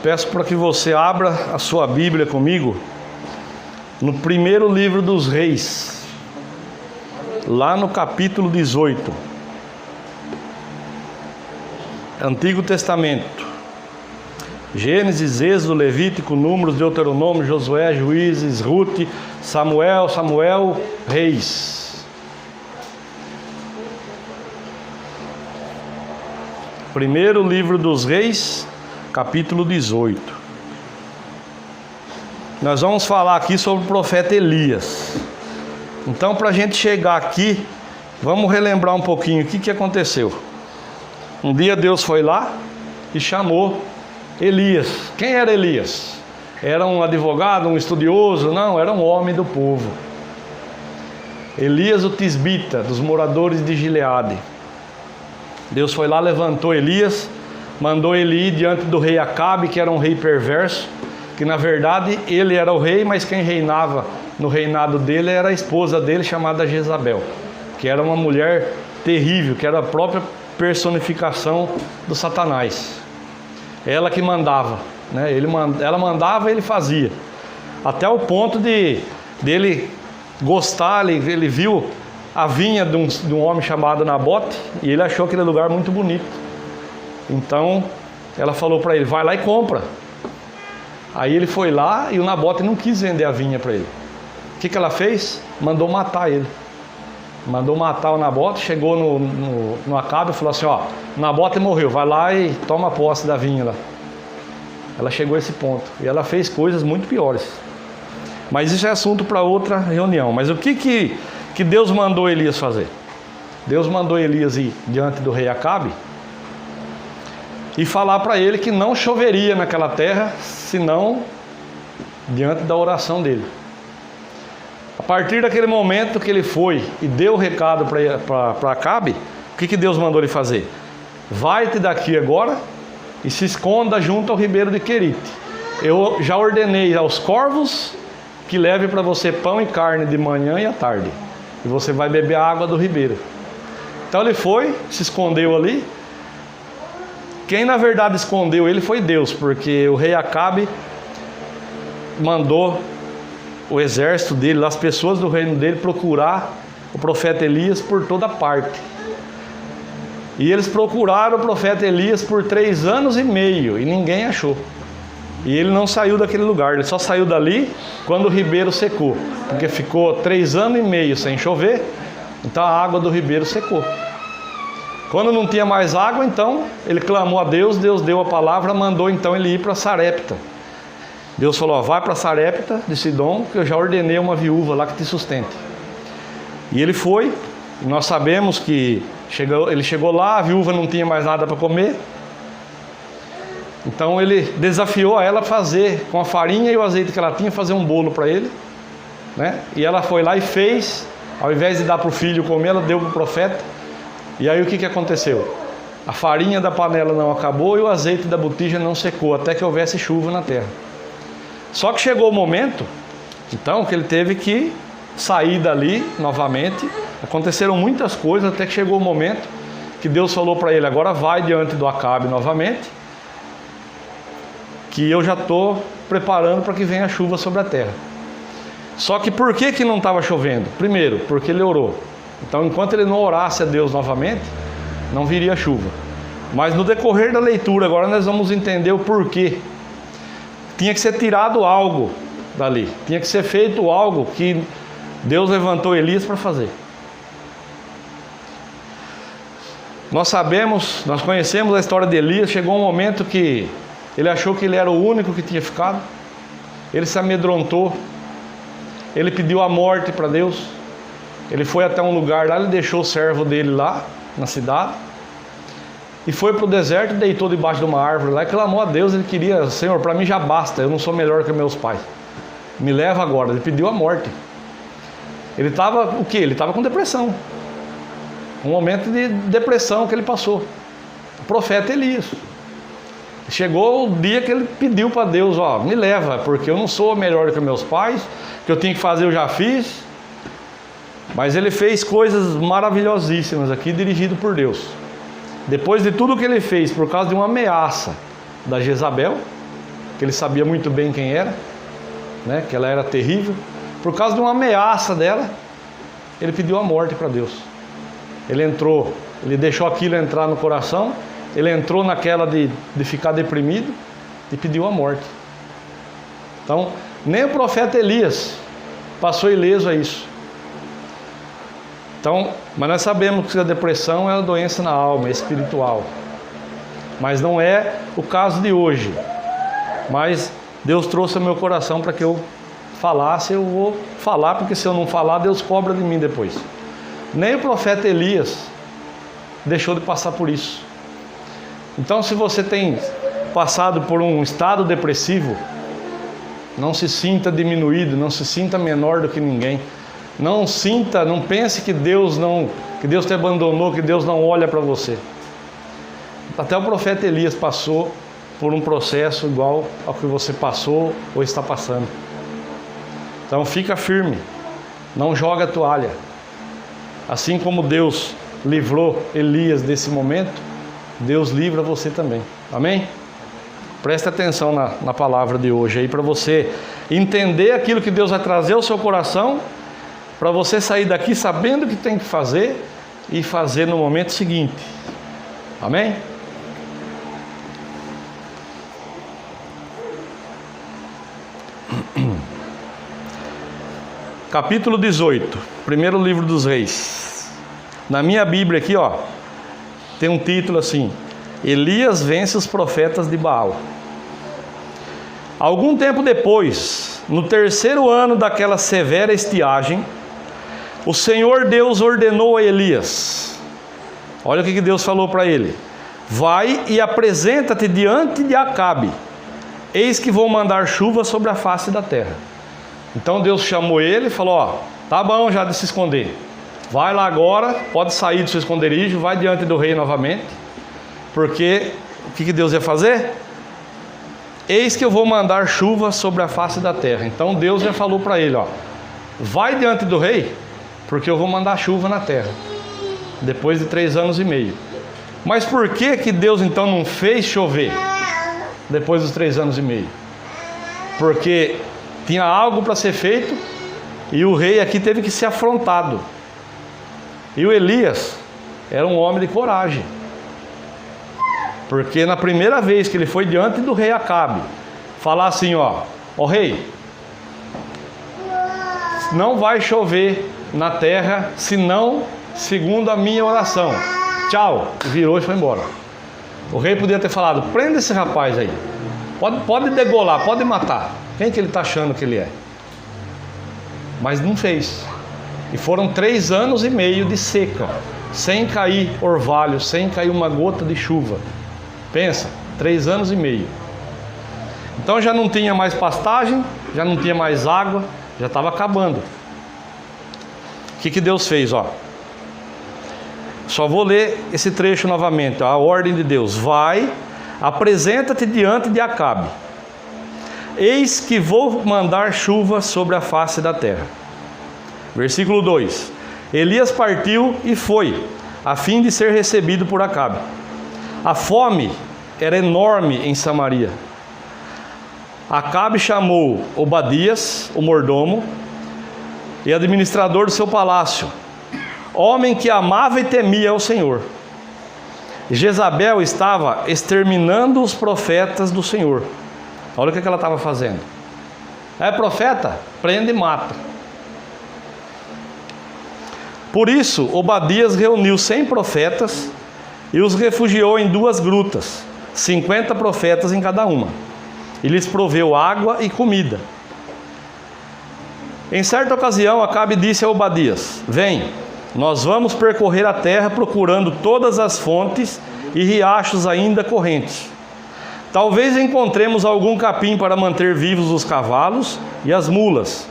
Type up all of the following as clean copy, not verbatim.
Peço para que você abra a sua Bíblia comigo no primeiro livro dos Reis, lá no capítulo 18, Antigo Testamento. Gênesis, Êxodo, Levítico, Números, Deuteronômio, Josué, Juízes, Rute, Samuel, Reis. Primeiro livro dos Reis, capítulo 18. Nós vamos falar aqui sobre o profeta Elias. Então, para a gente chegar aqui, vamos relembrar um pouquinho o que aconteceu. Um dia Deus foi lá e chamou Elias. Quem era Elias? Era um advogado, um estudioso? Não, era um homem do povo. Elias o tisbita, dos moradores de Gileade. Deus foi lá, levantou Elias, mandou ele ir diante do rei Acabe, que era um rei perverso, que na verdade ele era o rei, mas quem reinava no reinado dele era a esposa dele, chamada Jezabel, que era uma mulher terrível, que era a própria personificação do Satanás. Ela que mandava, né? Ela mandava e ele fazia, até o ponto dele gostar. Ele viu a vinha de um homem chamado Nabote e ele achou aquele lugar muito bonito. Então ela falou para ele: vai lá e compra. Aí ele foi lá e o Nabote não quis vender a vinha para ele. O que ela fez? Mandou matar ele. Mandou matar o Nabote. Chegou no Acabe e falou assim: ó, o Nabote morreu, vai lá e toma posse da vinha lá. Ela chegou a esse ponto. E ela fez coisas muito piores. Mas isso é assunto para outra reunião. Mas o que Deus mandou Elias fazer? Deus mandou Elias ir diante do rei Acabe e falar para ele que não choveria naquela terra, senão diante da oração dele. A partir daquele momento que ele foi e deu o recado para Acabe, o que Deus mandou ele fazer? Vai-te daqui agora e se esconda junto ao ribeiro de Querite. Eu já ordenei aos corvos que leve para você pão e carne de manhã e à tarde, e você vai beber a água do ribeiro. Então ele foi, se escondeu ali. Quem na verdade escondeu ele foi Deus, porque o rei Acabe mandou o exército dele, as pessoas do reino dele, procurar o profeta Elias por toda parte. E eles procuraram o profeta Elias por 3 anos e meio e ninguém achou. E ele não saiu daquele lugar, ele só saiu dali quando o ribeiro secou, porque ficou 3 anos e meio sem chover, então a água do ribeiro secou. Quando não tinha mais água, então ele clamou a Deus, Deus deu a palavra, mandou então ele ir para Sarepta. Deus falou: ó, vai para Sarepta de Sidom, que eu já ordenei uma viúva lá que te sustente. E ele foi, e nós sabemos que ele chegou lá, a viúva não tinha mais nada para comer. Então ele desafiou a ela fazer, com a farinha e o azeite que ela tinha, fazer um bolo para ele, né? E ela foi lá e fez, ao invés de dar para o filho comer, ela deu para o profeta. E aí o que aconteceu? A farinha da panela não acabou e o azeite da botija não secou, até que houvesse chuva na terra. Só que chegou o momento, então, que ele teve que sair dali novamente. Aconteceram muitas coisas, até que chegou o momento que Deus falou para ele: agora vai diante do Acabe novamente, que eu já estou preparando para que venha a chuva sobre a terra. Só que por que não estava chovendo? Primeiro, porque ele orou. Então, enquanto ele não orasse a Deus novamente, não viria chuva. Mas no decorrer da leitura, agora nós vamos entender o porquê. Tinha que ser tirado algo dali. Tinha que ser feito algo que Deus levantou Elias para fazer. Nós conhecemos a história de Elias. Chegou um momento que ele achou que ele era o único que tinha ficado. Ele se amedrontou. Ele pediu a morte para Deus. Ele foi até um lugar lá, ele deixou o servo dele lá, na cidade, e foi para o deserto, deitou debaixo de uma árvore lá e clamou a Deus. Ele queria: Senhor, para mim já basta, eu não sou melhor que meus pais, me leva agora. Ele pediu a morte. Ele estava o quê? Ele estava com depressão, um momento de depressão que ele passou. O profeta Elias. Chegou o dia que ele pediu para Deus: ó, me leva, porque eu não sou melhor que meus pais, o que eu tinha que fazer eu já fiz. Mas ele fez coisas maravilhosíssimas aqui, dirigido por Deus. Depois de tudo que ele fez, por causa de uma ameaça da Jezabel, que ele sabia muito bem quem era, né? Que ela era terrível. Por causa de uma ameaça dela, ele pediu a morte para Deus. Ele deixou aquilo entrar no coração, ele entrou naquela de ficar deprimido e pediu a morte. Então, nem o profeta Elias passou ileso a isso. Então, mas nós sabemos que a depressão é uma doença na alma, é espiritual. Mas não é o caso de hoje. Mas Deus trouxe ao meu coração para que eu falasse, eu vou falar, porque se eu não falar, Deus cobra de mim depois. Nem o profeta Elias deixou de passar por isso. Então, se você tem passado por um estado depressivo, não se sinta diminuído, não se sinta menor do que ninguém. Não pense que Deus te abandonou, que Deus não olha para você. Até o profeta Elias passou por um processo igual ao que você passou ou está passando. Então fica firme, não joga a toalha. Assim como Deus livrou Elias desse momento, Deus livra você também. Amém? Preste atenção na palavra de hoje aí, para você entender aquilo que Deus vai trazer ao seu coração, para você sair daqui sabendo o que tem que fazer e fazer no momento seguinte. Amém? Capítulo 18, primeiro livro dos Reis. Na minha Bíblia aqui, ó, tem um título assim: Elias vence os profetas de Baal. Algum tempo depois, no terceiro ano daquela severa estiagem, o Senhor Deus ordenou a Elias. Olha o que Deus falou para ele: vai e apresenta-te diante de Acabe, eis que vou mandar chuva sobre a face da terra. Então Deus chamou ele e falou: ó, tá bom já de se esconder, vai lá agora, pode sair do seu esconderijo, vai diante do rei novamente, porque o que Deus ia fazer? Eis que eu vou mandar chuva sobre a face da terra. Então Deus já falou para ele, ó, vai diante do rei, porque eu vou mandar chuva na terra, depois de 3 anos e meio. Mas por que Deus então não fez chover depois dos 3 anos e meio? Porque tinha algo para ser feito e o rei aqui teve que ser afrontado. E o Elias era um homem de coragem, porque na primeira vez que ele foi diante do rei Acabe, falar assim, ó rei, não vai chover na terra, senão segundo a minha oração. Tchau, virou e foi embora. O rei podia ter falado: prenda esse rapaz aí, pode degolar, pode matar. Quem que ele está achando que ele é? Mas não fez. E foram 3 anos e meio de seca, sem cair orvalho, sem cair uma gota de chuva. Pensa, 3 anos e meio. Então já não tinha mais pastagem, já não tinha mais água, já estava acabando. O que Deus fez? Ó, só vou ler esse trecho novamente, ó, a ordem de Deus: vai, apresenta-te diante de Acabe, eis que vou mandar chuva sobre a face da terra. Versículo 2: Elias partiu e foi, a fim de ser recebido por Acabe. A fome era enorme em Samaria. Acabe chamou Obadias, o mordomo e administrador do seu palácio, homem que amava e temia o Senhor. Jezabel estava exterminando os profetas do Senhor. Olha o que ela estava fazendo. É profeta? Prende e mata. Por isso, Obadias reuniu 100 profetas e os refugiou em 2 grutas, 50 profetas em cada uma, e lhes proveu água e comida. Em certa ocasião, Acabe disse a Obadias: vem, nós vamos percorrer a terra procurando todas as fontes e riachos ainda correntes. Talvez encontremos algum capim para manter vivos os cavalos e as mulas,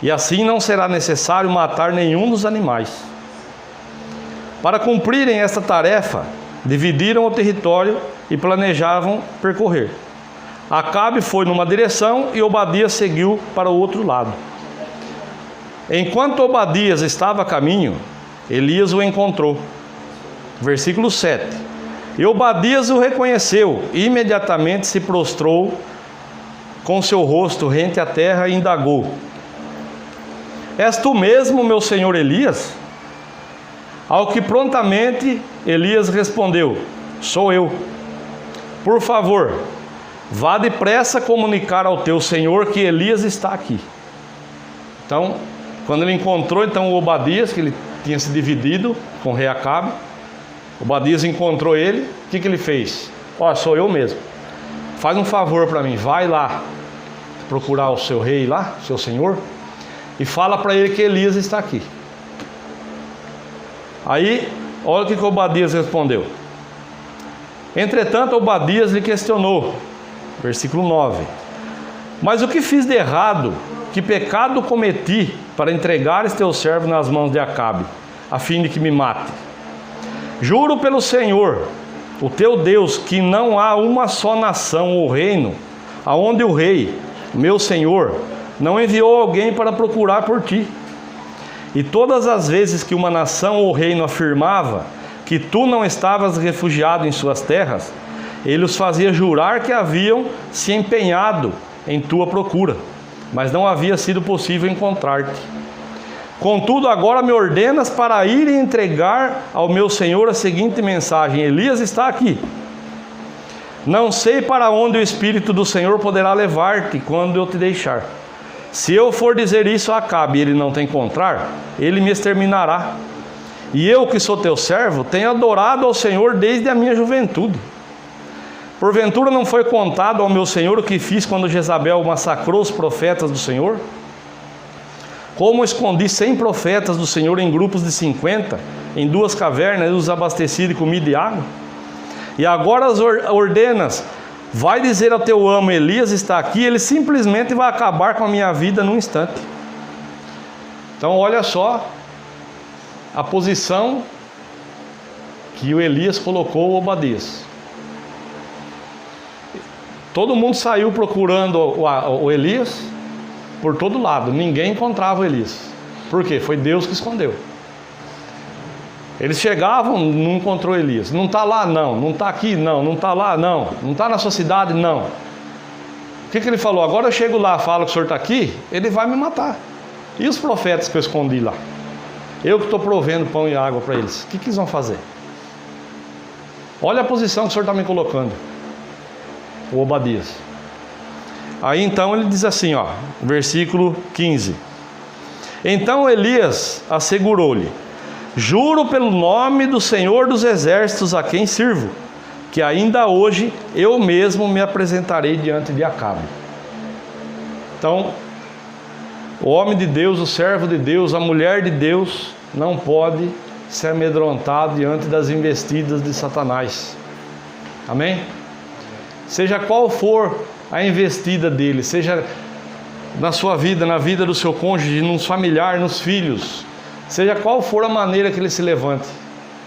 e assim não será necessário matar nenhum dos animais. Para cumprirem esta tarefa, dividiram o território e planejavam percorrer. Acabe foi numa direção e Obadias seguiu para o outro lado. Enquanto Obadias estava a caminho, Elias o encontrou. Versículo 7. E Obadias o reconheceu e imediatamente se prostrou com seu rosto rente à terra, e indagou: És tu mesmo, meu senhor Elias? Ao que prontamente Elias respondeu: Sou eu. Por favor, vá depressa comunicar ao teu senhor que Elias está aqui. Então, quando ele encontrou o Obadias, que ele tinha se dividido com o rei Acabe, Obadias encontrou ele, o que ele fez? Sou eu mesmo. Faz um favor para mim, vai lá procurar o seu rei lá, seu senhor, e fala para ele que Elias está aqui. Aí, olha o que Obadias respondeu. Entretanto, Obadias lhe questionou, versículo 9: Mas o que fiz de errado, que pecado cometi, para entregares teu servo nas mãos de Acabe, a fim de que me mate? Juro pelo Senhor, o teu Deus, que não há uma só nação ou reino, aonde o rei, meu senhor, não enviou alguém para procurar por ti. E todas as vezes que uma nação ou reino afirmava que tu não estavas refugiado em suas terras, ele os fazia jurar que haviam se empenhado em tua procura, mas não havia sido possível encontrar-te. Contudo, agora me ordenas para ir e entregar ao meu senhor a seguinte mensagem: Elias está aqui. Não sei para onde o Espírito do Senhor poderá levar-te quando eu te deixar. Se eu for dizer isso a Acabe e ele não te encontrar, ele me exterminará. E eu, que sou teu servo, tenho adorado ao Senhor desde a minha juventude. Porventura não foi contado ao meu senhor o que fiz quando Jezabel massacrou os profetas do Senhor? Como escondi 100 profetas do Senhor em grupos de 50, em 2 cavernas, e os abasteci de comida e água? E agora as ordenas: vai dizer ao teu amo, Elias está aqui. Ele simplesmente vai acabar com a minha vida num instante. Então olha só a posição que o Elias colocou o Obadias. Todo mundo saiu procurando o Elias por todo lado, ninguém encontrava o Elias. Por quê? Foi Deus que escondeu. Eles chegavam, não encontrou Elias. Não está lá, não. Não está aqui, não. Não está lá, não. Não está na sua cidade, não. O que ele falou? Agora eu chego lá, falo que o senhor está aqui, ele vai me matar. E os profetas que eu escondi lá? Eu que estou provendo pão e água para eles. O que eles vão fazer? Olha a posição que o senhor está me colocando, o Obadias. Aí então ele diz assim, versículo 15. Então Elias assegurou-lhe: juro pelo nome do Senhor dos Exércitos a quem sirvo, que ainda hoje eu mesmo me apresentarei diante de Acabe. Então, o homem de Deus, o servo de Deus, a mulher de Deus, não pode se amedrontar diante das investidas de Satanás. Amém? Seja qual for a investida dele, seja na sua vida, na vida do seu cônjuge, nos familiares, nos filhos, seja qual for a maneira que ele se levante,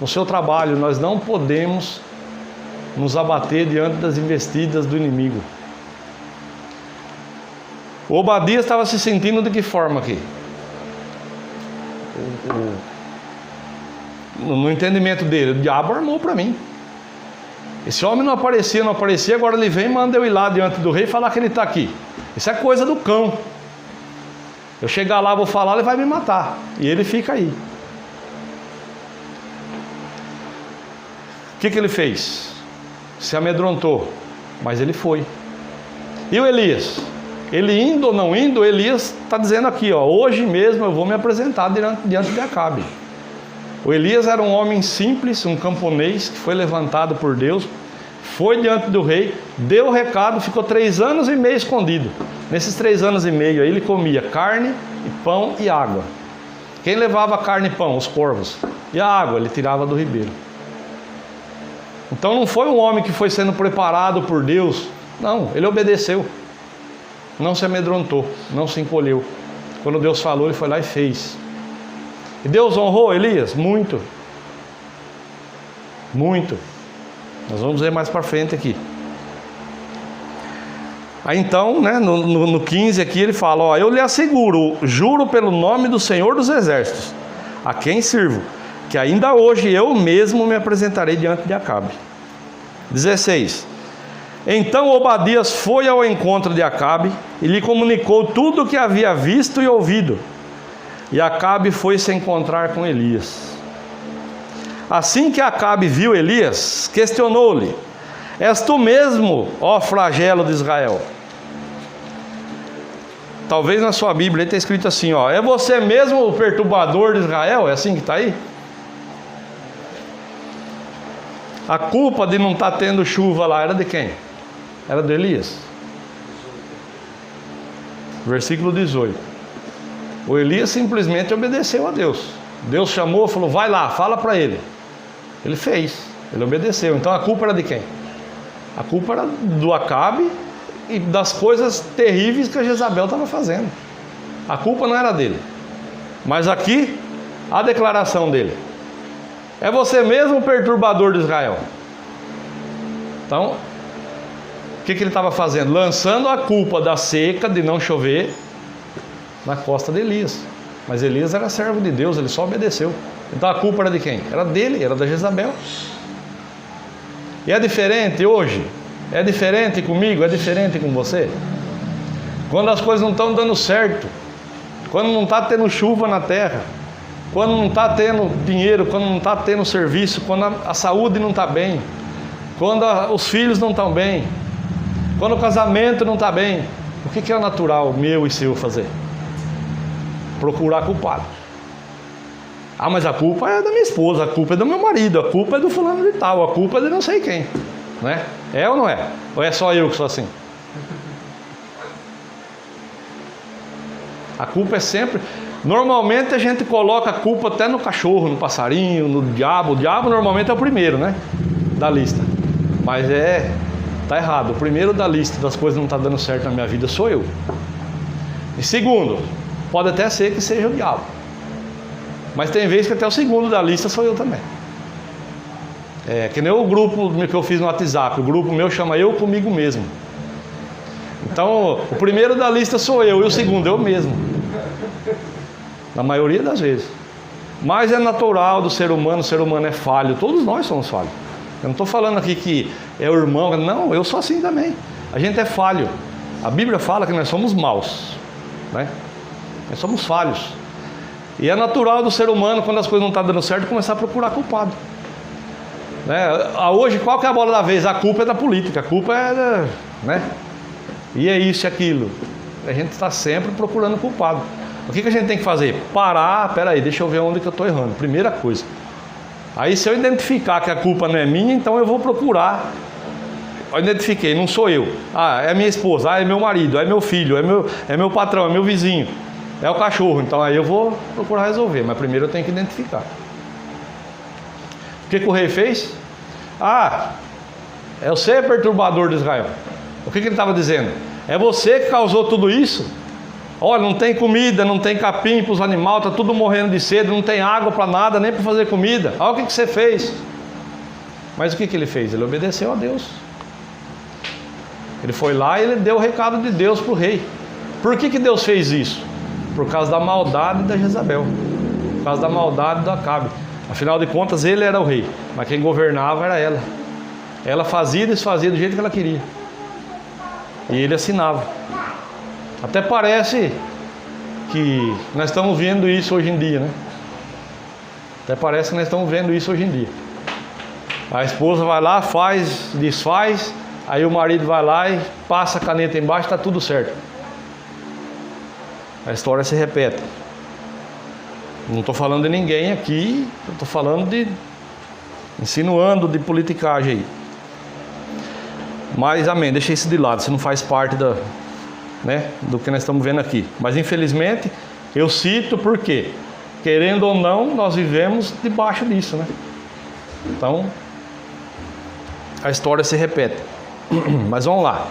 no seu trabalho, nós não podemos nos abater diante das investidas do inimigo. O Obadias estava se sentindo de que forma aqui? No entendimento dele, o diabo armou para mim. Esse homem não aparecia, agora ele vem e manda eu ir lá diante do rei e falar que ele está aqui. Isso é coisa do cão. Eu chegar lá, vou falar, ele vai me matar. E ele fica aí. O que ele fez? Se amedrontou, mas ele foi. E o Elias? Ele indo ou não indo, Elias está dizendo aqui, hoje mesmo eu vou me apresentar diante de Acabe. O Elias era um homem simples, um camponês que foi levantado por Deus, foi diante do rei, deu o recado, ficou 3 anos e meio escondido. Nesses 3 anos e meio aí ele comia carne, e pão e água. Quem levava carne e pão? Os corvos. E a água ele tirava do ribeiro. Então não foi um homem que foi sendo preparado por Deus. Não, ele obedeceu. Não se amedrontou, não se encolheu. Quando Deus falou, ele foi lá e fez. E Deus honrou Elias? Muito. Muito. Nós vamos ver mais para frente aqui. Aí então, no 15 aqui ele fala, eu lhe asseguro, juro pelo nome do Senhor dos Exércitos, a quem sirvo, que ainda hoje eu mesmo me apresentarei diante de Acabe. 16. Então Obadias foi ao encontro de Acabe e lhe comunicou tudo o que havia visto e ouvido. E Acabe foi se encontrar com Elias. Assim que Acabe viu Elias, questionou-lhe: és tu mesmo, ó flagelo de Israel? Talvez na sua Bíblia está escrito assim, ó: é você mesmo o perturbador de Israel? É assim que está aí? A culpa de não estar tendo chuva lá era de quem? Era de Elias. Versículo 18. O Elias simplesmente obedeceu a Deus. Deus chamou, falou: vai lá, fala para ele. Ele fez, ele obedeceu. Então a culpa era de quem? A culpa era do Acabe e das coisas terríveis que a Jezabel estava fazendo. A culpa não era dele. Mas aqui, a declaração dele: é você mesmo o perturbador de Israel. Então, o que ele estava fazendo? Lançando a culpa da seca, de não chover, na costa de Elias. Mas Elias era servo de Deus, ele só obedeceu. Então a culpa era de quem? Era dele, era da Jezabel. E é diferente hoje? É diferente comigo? É diferente com você? Quando as coisas não estão dando certo, quando não está tendo chuva na terra, quando não está tendo dinheiro, quando não está tendo serviço, quando a saúde não está bem, quando os filhos não estão bem, quando o casamento não está bem, o que é natural meu e seu fazer? Procurar culpado. Ah, mas a culpa é da minha esposa, a culpa é do meu marido, a culpa é do fulano de tal, a culpa é de não sei quem, né? É ou não é? Ou é só eu que sou assim? A culpa é sempre... Normalmente a gente coloca a culpa até no cachorro, no passarinho, no diabo. O diabo normalmente é o primeiro, né? Da lista. Mas tá errado. O primeiro da lista das coisas que não está dando certo na minha vida sou eu. E segundo, pode até ser que seja o diabo. Mas tem vezes que até o segundo da lista sou eu também. É que nem o grupo que eu fiz no WhatsApp. O grupo meu chama Eu Comigo Mesmo. Então, o primeiro da lista sou eu e o segundo eu mesmo. Na maioria das vezes. Mas é natural do ser humano, o ser humano é falho. Todos nós somos falhos. Eu não estou falando aqui que é o irmão. Não, eu sou assim também. A gente é falho. A Bíblia fala que nós somos maus, né? Nós somos falhos. E é natural do ser humano, quando as coisas não estão dando certo, começar a procurar culpado, né? Hoje, qual que é a bola da vez? A culpa é da política. A culpa é, né? E é isso e aquilo. A gente está sempre procurando culpado. O que a gente tem que fazer? Parar, peraí, deixa eu ver onde que eu estou errando. Primeira coisa. Aí se eu identificar que a culpa não é minha, então eu vou procurar. Eu identifiquei, não sou eu. Ah, é minha esposa, ah, é meu marido, é meu filho, é meu patrão, é meu vizinho, é o cachorro. Então aí eu vou procurar resolver, mas primeiro eu tenho que identificar. O que o rei fez? Ah, é você perturbador de Israel. O que ele estava dizendo? É você que causou tudo isso? Olha, não tem comida, não tem capim para os animais, está tudo morrendo de sede, não tem água para nada, nem para fazer comida. Olha o que você fez. Mas o que ele fez? Ele obedeceu a Deus. Ele foi lá e ele deu o recado de Deus para o rei. Por que Deus fez isso? Por causa da maldade da Jezabel, por causa da maldade do Acabe. Afinal de contas, ele era o rei, mas quem governava era ela. Ela fazia e desfazia do jeito que ela queria. E ele assinava. Até parece que nós estamos vendo isso hoje em dia, né? Até parece que nós estamos vendo isso hoje em dia. A esposa vai lá, faz, desfaz, aí o marido vai lá e passa a caneta embaixo, está tudo certo. A história se repete. Não estou falando de ninguém aqui, estou falando de... insinuando de politicagem aí. Mas, amém, deixa isso de lado, isso não faz parte do que nós estamos vendo aqui. Mas, infelizmente, eu cito porque, querendo ou não, nós vivemos debaixo disso, né? Então, a história se repete. Mas vamos lá.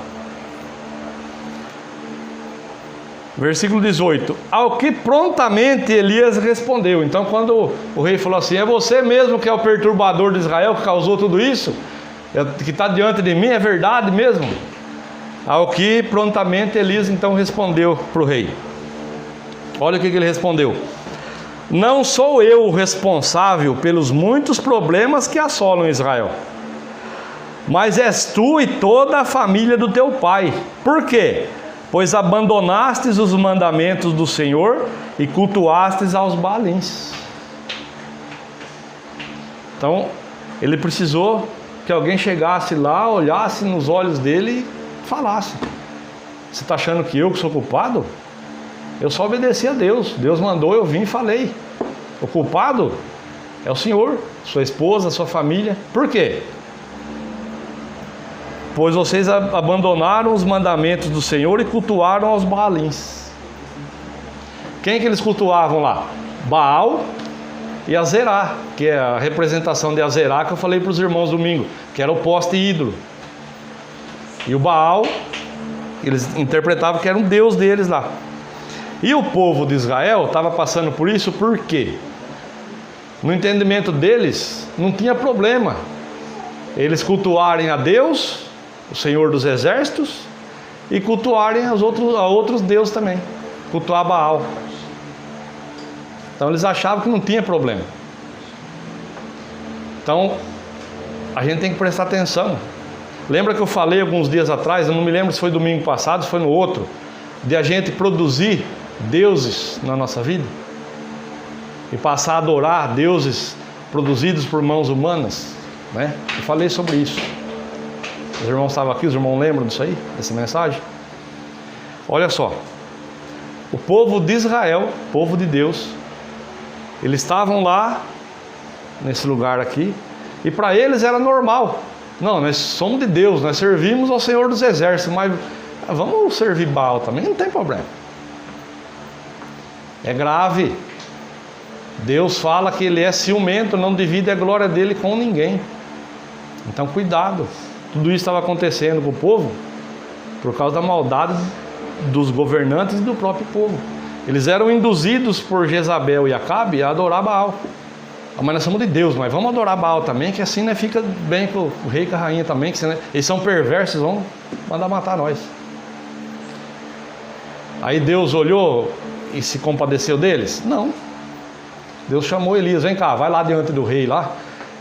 Versículo 18. Ao que prontamente Elias respondeu. Então, quando o rei falou assim: é você mesmo que é o perturbador de Israel, que causou tudo isso? Que está diante de mim, é verdade mesmo? Ao que prontamente Elias então respondeu para o rei. Olha o que ele respondeu: não sou eu o responsável pelos muitos problemas que assolam Israel. mas és tu e toda a família do teu pai. Por quê? Pois abandonastes os mandamentos do Senhor e cultuastes aos Baalins. Então, ele precisou que alguém chegasse lá, olhasse nos olhos dele e falasse: você está achando que eu que sou culpado? Eu só obedeci a Deus. Deus mandou, eu vim e falei. O culpado é o Senhor, sua esposa, sua família. Por quê? Pois vocês abandonaram os mandamentos do Senhor e cultuaram aos Baalins. Quem que eles cultuavam lá? Baal e Azerá, que é a representação de Azerá que eu falei para os irmãos domingo, que era o poste ídolo. E o Baal, eles interpretavam que era um deus deles lá. E o povo de Israel estava passando por isso por quê? No entendimento deles, não tinha problema eles cultuarem a Deus, o Senhor dos Exércitos, e cultuarem a outros deuses também, cultuar Baal. Então eles achavam que não tinha problema. Então a gente tem que prestar atenção. Lembra que eu falei alguns dias atrás, eu não me lembro se foi domingo passado, se foi no outro, de a gente produzir deuses na nossa vida e passar a adorar deuses produzidos por mãos humanas, né? Eu falei sobre isso. Os irmãos estavam aqui, os irmãos lembram disso aí, dessa mensagem? Olha só, o povo de Israel, povo de Deus, eles estavam lá, nesse lugar aqui, e para eles era normal. Não, nós somos de Deus, nós servimos ao Senhor dos Exércitos, mas vamos servir Baal também, não tem problema. É grave. Deus fala que Ele é ciumento, não divide a glória dEle com ninguém. Então cuidado. Tudo isso estava acontecendo com o povo por causa da maldade dos governantes e do próprio povo. Eles eram induzidos por Jezabel e Acabe a adorar Baal. Mas nós somos de Deus, mas vamos adorar Baal também, que assim, né, fica bem com o rei e com a rainha também, que né, eles são perversos, vão mandar matar nós. Aí Deus olhou e se compadeceu deles? Não. Deus chamou Elias: vem cá, vai lá diante do rei lá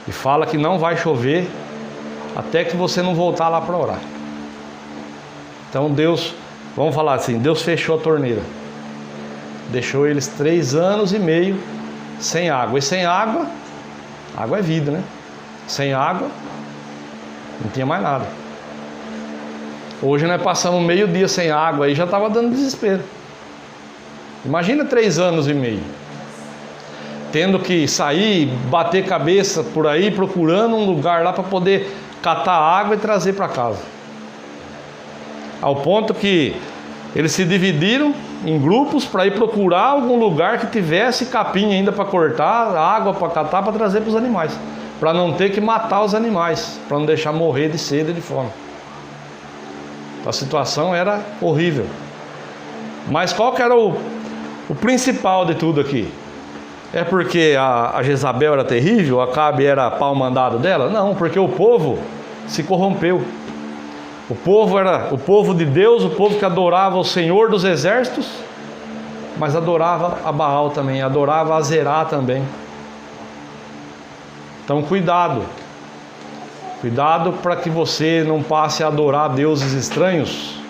e fala que não vai chover até que você não voltar lá para orar. Então Deus, vamos falar assim, Deus fechou a torneira, deixou eles 3 anos e meio sem água. E sem água, água é vida, né? Sem água não tinha mais nada. Hoje nós passamos meio dia sem água, aí já estava dando desespero. Imagina 3 anos e meio tendo que sair, bater cabeça por aí, procurando um lugar lá para poder catar água e trazer para casa. Ao ponto que eles se dividiram em grupos para ir procurar algum lugar que tivesse capim ainda para cortar, água para catar, para trazer para os animais, para não ter que matar os animais, para não deixar morrer de sede e de fome. A situação era horrível. Mas qual que era o principal de tudo aqui? É porque a Jezabel era terrível, a Acabe era pau mandado dela? Não, porque o povo se corrompeu. O povo era o povo de Deus, o povo que adorava o Senhor dos Exércitos, mas adorava a Baal também, adorava a Azerá também. Então cuidado. Cuidado para que você não passe a adorar deuses estranhos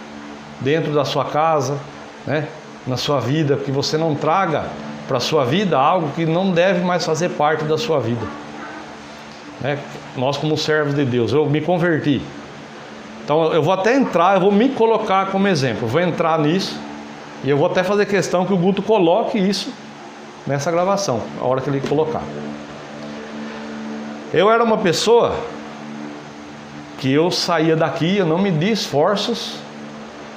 dentro da sua casa, né? Na sua vida, que você não traga para a sua vida algo que não deve mais fazer parte da sua vida, né? Nós como servos de Deus, eu me converti, então eu vou até entrar, eu vou me colocar como exemplo, eu vou entrar nisso e eu vou até fazer questão que o Guto coloque isso nessa gravação, a hora que ele colocar. Eu era uma pessoa que eu saía daqui, eu não media esforços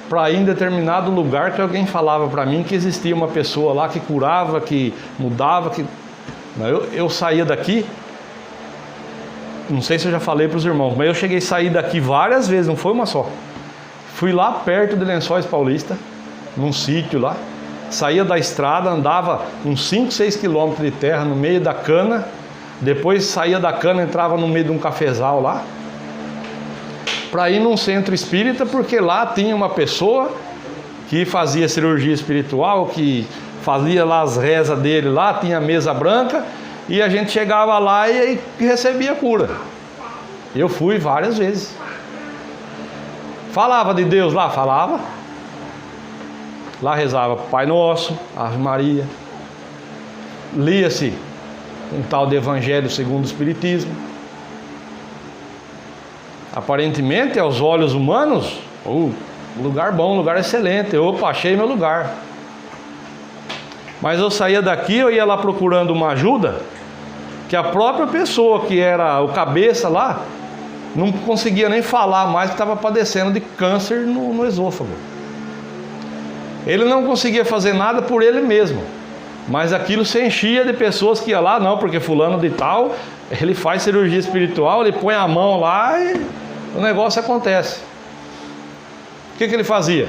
para ir em determinado lugar que alguém falava para mim que existia uma pessoa lá que curava, que mudava, que... Eu saía daqui, não sei se eu já falei para os irmãos, mas eu cheguei a sair daqui várias vezes, não foi uma só. Fui lá perto de Lençóis Paulista, num sítio lá, saía da estrada, andava uns 5, 6 quilômetros de terra no meio da cana, depois saía da cana, entrava no meio de um cafezal lá, para ir num centro espírita, porque lá tinha uma pessoa que fazia cirurgia espiritual, que fazia lá as rezas dele, lá tinha mesa branca, e a gente chegava lá e recebia cura. Eu fui várias vezes. Falava de Deus lá? Falava. Lá rezava Pai Nosso, Ave Maria. Lia-se um tal de Evangelho segundo o Espiritismo. Aparentemente, aos olhos humanos, lugar bom, lugar excelente. Opa, achei meu lugar. Mas eu saía daqui, eu ia lá procurando uma ajuda, que a própria pessoa que era o cabeça lá, não conseguia nem falar mais, que estava padecendo de câncer no esôfago. Ele não conseguia fazer nada por ele mesmo, mas aquilo se enchia de pessoas que iam lá, não, porque fulano de tal, ele faz cirurgia espiritual, ele põe a mão lá e o negócio acontece. O que ele fazia?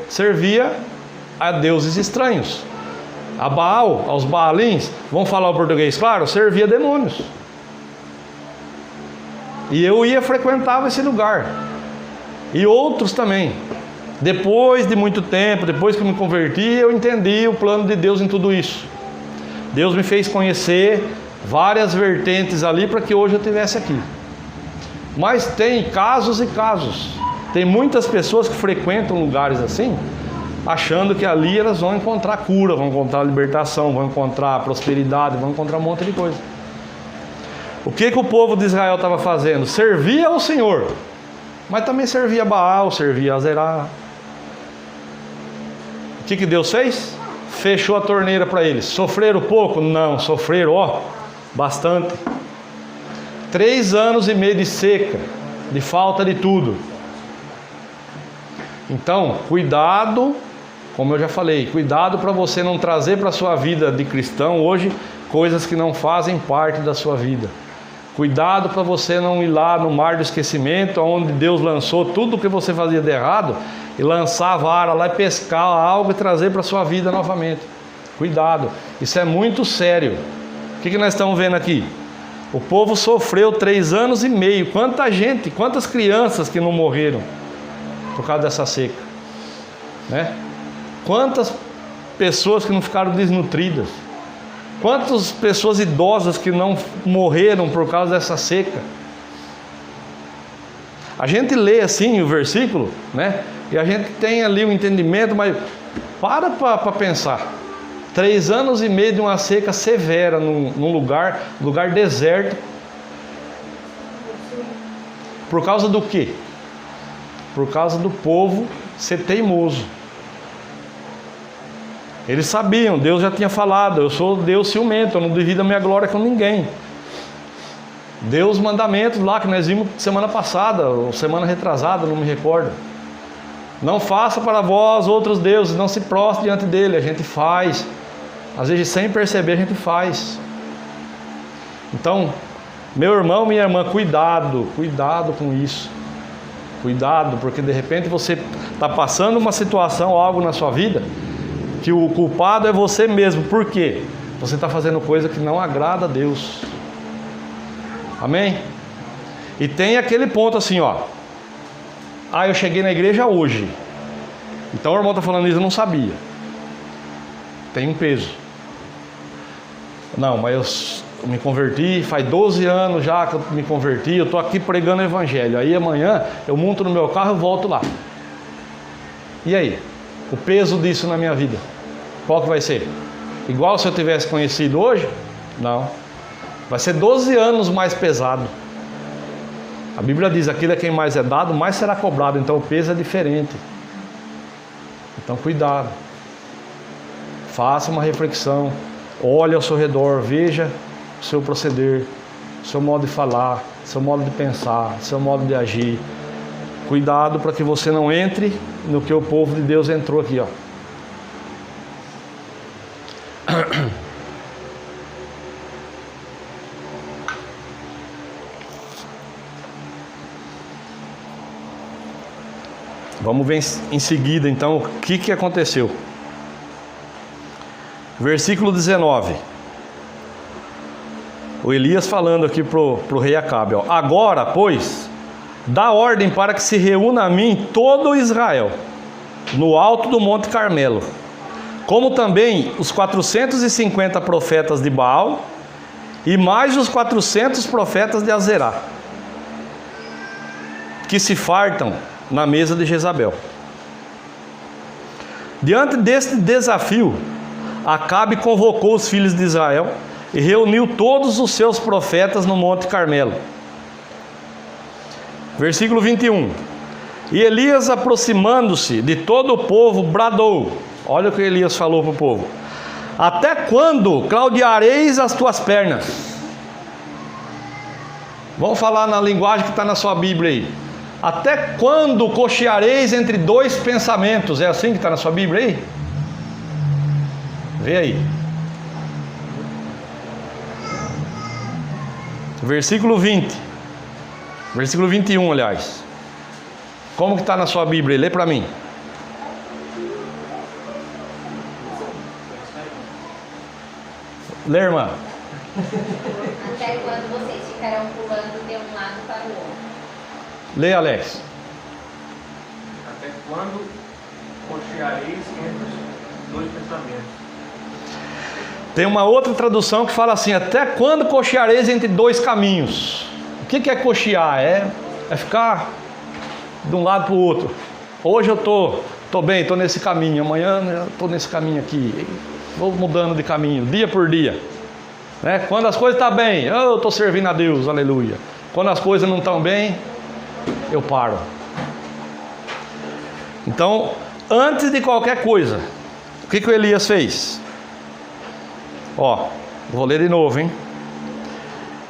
Servia a deuses estranhos, a Baal, aos Baalins. Vamos falar o português claro? Servia demônios. E eu frequentava esse lugar. E outros também. Depois de muito tempo, depois que eu me converti, eu entendi o plano de Deus em tudo isso. Deus me fez conhecer várias vertentes ali para que hoje eu estivesse aqui. Mas tem casos e casos. Tem muitas pessoas que frequentam lugares assim, achando que ali elas vão encontrar cura, vão encontrar libertação, vão encontrar prosperidade, vão encontrar um monte de coisa. O que o povo de Israel estava fazendo? Servia ao Senhor, mas também servia a Baal, servia a Zerá. O que Deus fez? Fechou a torneira para eles. Sofreram pouco? Não, sofreram, bastante. 3 anos e meio de seca, de falta de tudo. Então, cuidado, como eu já falei, cuidado para você não trazer para a sua vida de cristão hoje coisas que não fazem parte da sua vida. Cuidado para você não ir lá no mar do esquecimento, onde Deus lançou tudo o que você fazia de errado, e lançar a vara lá e pescar algo e trazer para a sua vida novamente. Cuidado, isso é muito sério. O que nós estamos vendo aqui? O povo sofreu 3 anos e meio. Quanta gente, quantas crianças que não morreram por causa dessa seca, né? Quantas pessoas que não ficaram desnutridas, quantas pessoas idosas que não morreram por causa dessa seca. A gente lê assim o versículo, né? E a gente tem ali o entendimento, mas para pensar. 3 anos e meio de uma seca severa num lugar deserto. Por causa do quê? Por causa do povo ser teimoso. Eles sabiam, Deus já tinha falado, eu sou Deus ciumento, eu não divido a minha glória com ninguém. Deu os mandamentos lá que nós vimos semana passada, ou semana retrasada, não me recordo. Não faça para vós outros deuses, não se prostre diante dele. A gente faz, às vezes sem perceber a gente faz. Então, meu irmão, minha irmã, cuidado com isso. Cuidado, porque de repente você está passando uma situação, algo na sua vida, que o culpado é você mesmo. Por quê? Você está fazendo coisa que não agrada a Deus. Amém? E tem aquele ponto assim, eu cheguei na igreja hoje. Então o irmão está falando isso, eu não sabia. Tem um peso. Não, mas eu me converti, faz 12 anos já que eu me converti, eu estou aqui pregando o evangelho. Aí amanhã eu monto no meu carro e volto lá. E aí? O peso disso na minha vida, qual que vai ser? Igual se eu tivesse conhecido hoje? Não. Vai ser 12 anos mais pesado. A Bíblia diz, aquilo a quem mais é dado, mais será cobrado. Então o peso é diferente. Então cuidado. Faça uma reflexão. Olhe ao seu redor, veja o seu proceder, o seu modo de falar, o seu modo de pensar, o seu modo de agir. Cuidado para que você não entre no que o povo de Deus entrou aqui, Vamos ver em seguida então o que aconteceu. Versículo 19. O Elias falando aqui pro rei Acabe, agora, pois, dá ordem para que se reúna a mim todo o Israel, no alto do Monte Carmelo, como também os 450 profetas de Baal, e mais os 400 profetas de Azerá. que se fartam na mesa de Jezabel. Diante deste desafio, Acabe convocou os filhos de Israel e reuniu todos os seus profetas no Monte Carmelo. Versículo 21. E Elias, aproximando-se de todo o povo, bradou. Olha o que Elias falou para o povo: até quando claudiareis as tuas pernas? Vamos falar na linguagem que está na sua Bíblia aí. Até quando cocheareis entre dois pensamentos? É assim que está na sua Bíblia aí? Vê aí. Versículo 20. Versículo 21, aliás. Como que está na sua Bíblia? Lê para mim. Lê, irmã. Até quando vocês ficarão pulando de um lado para o outro? Lê, Alex. Até quando cocheareis entre os dois pensamentos? Tem uma outra tradução que fala assim: até quando cocheareis entre dois caminhos? O que é cochear? É ficar de um lado para o outro. Hoje eu tô bem, estou nesse caminho. Amanhã eu estou nesse caminho aqui. Vou mudando de caminho, dia por dia. Né? Quando as coisas estão bem, eu estou servindo a Deus, aleluia. Quando as coisas não estão bem, eu paro. Então, antes de qualquer coisa, o que o Elias fez? Ó, vou ler de novo, hein?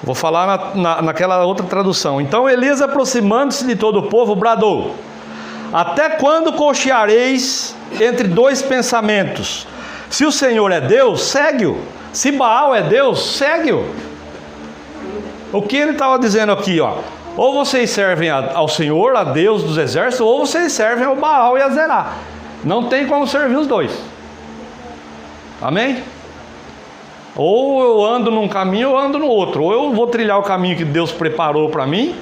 Vou falar naquela outra tradução. Então Elias, aproximando-se de todo o povo, bradou: até quando cocheareis entre dois pensamentos? Se o Senhor é Deus, segue-o. Se Baal é Deus, segue-o. O que ele estava dizendo aqui, ó? Ou vocês servem ao Senhor, a Deus dos exércitos, ou vocês servem ao Baal e a Zerá. Não tem como servir os dois. Amém? Ou eu ando num caminho ou eu ando no outro. Ou eu vou trilhar o caminho que Deus preparou para mim,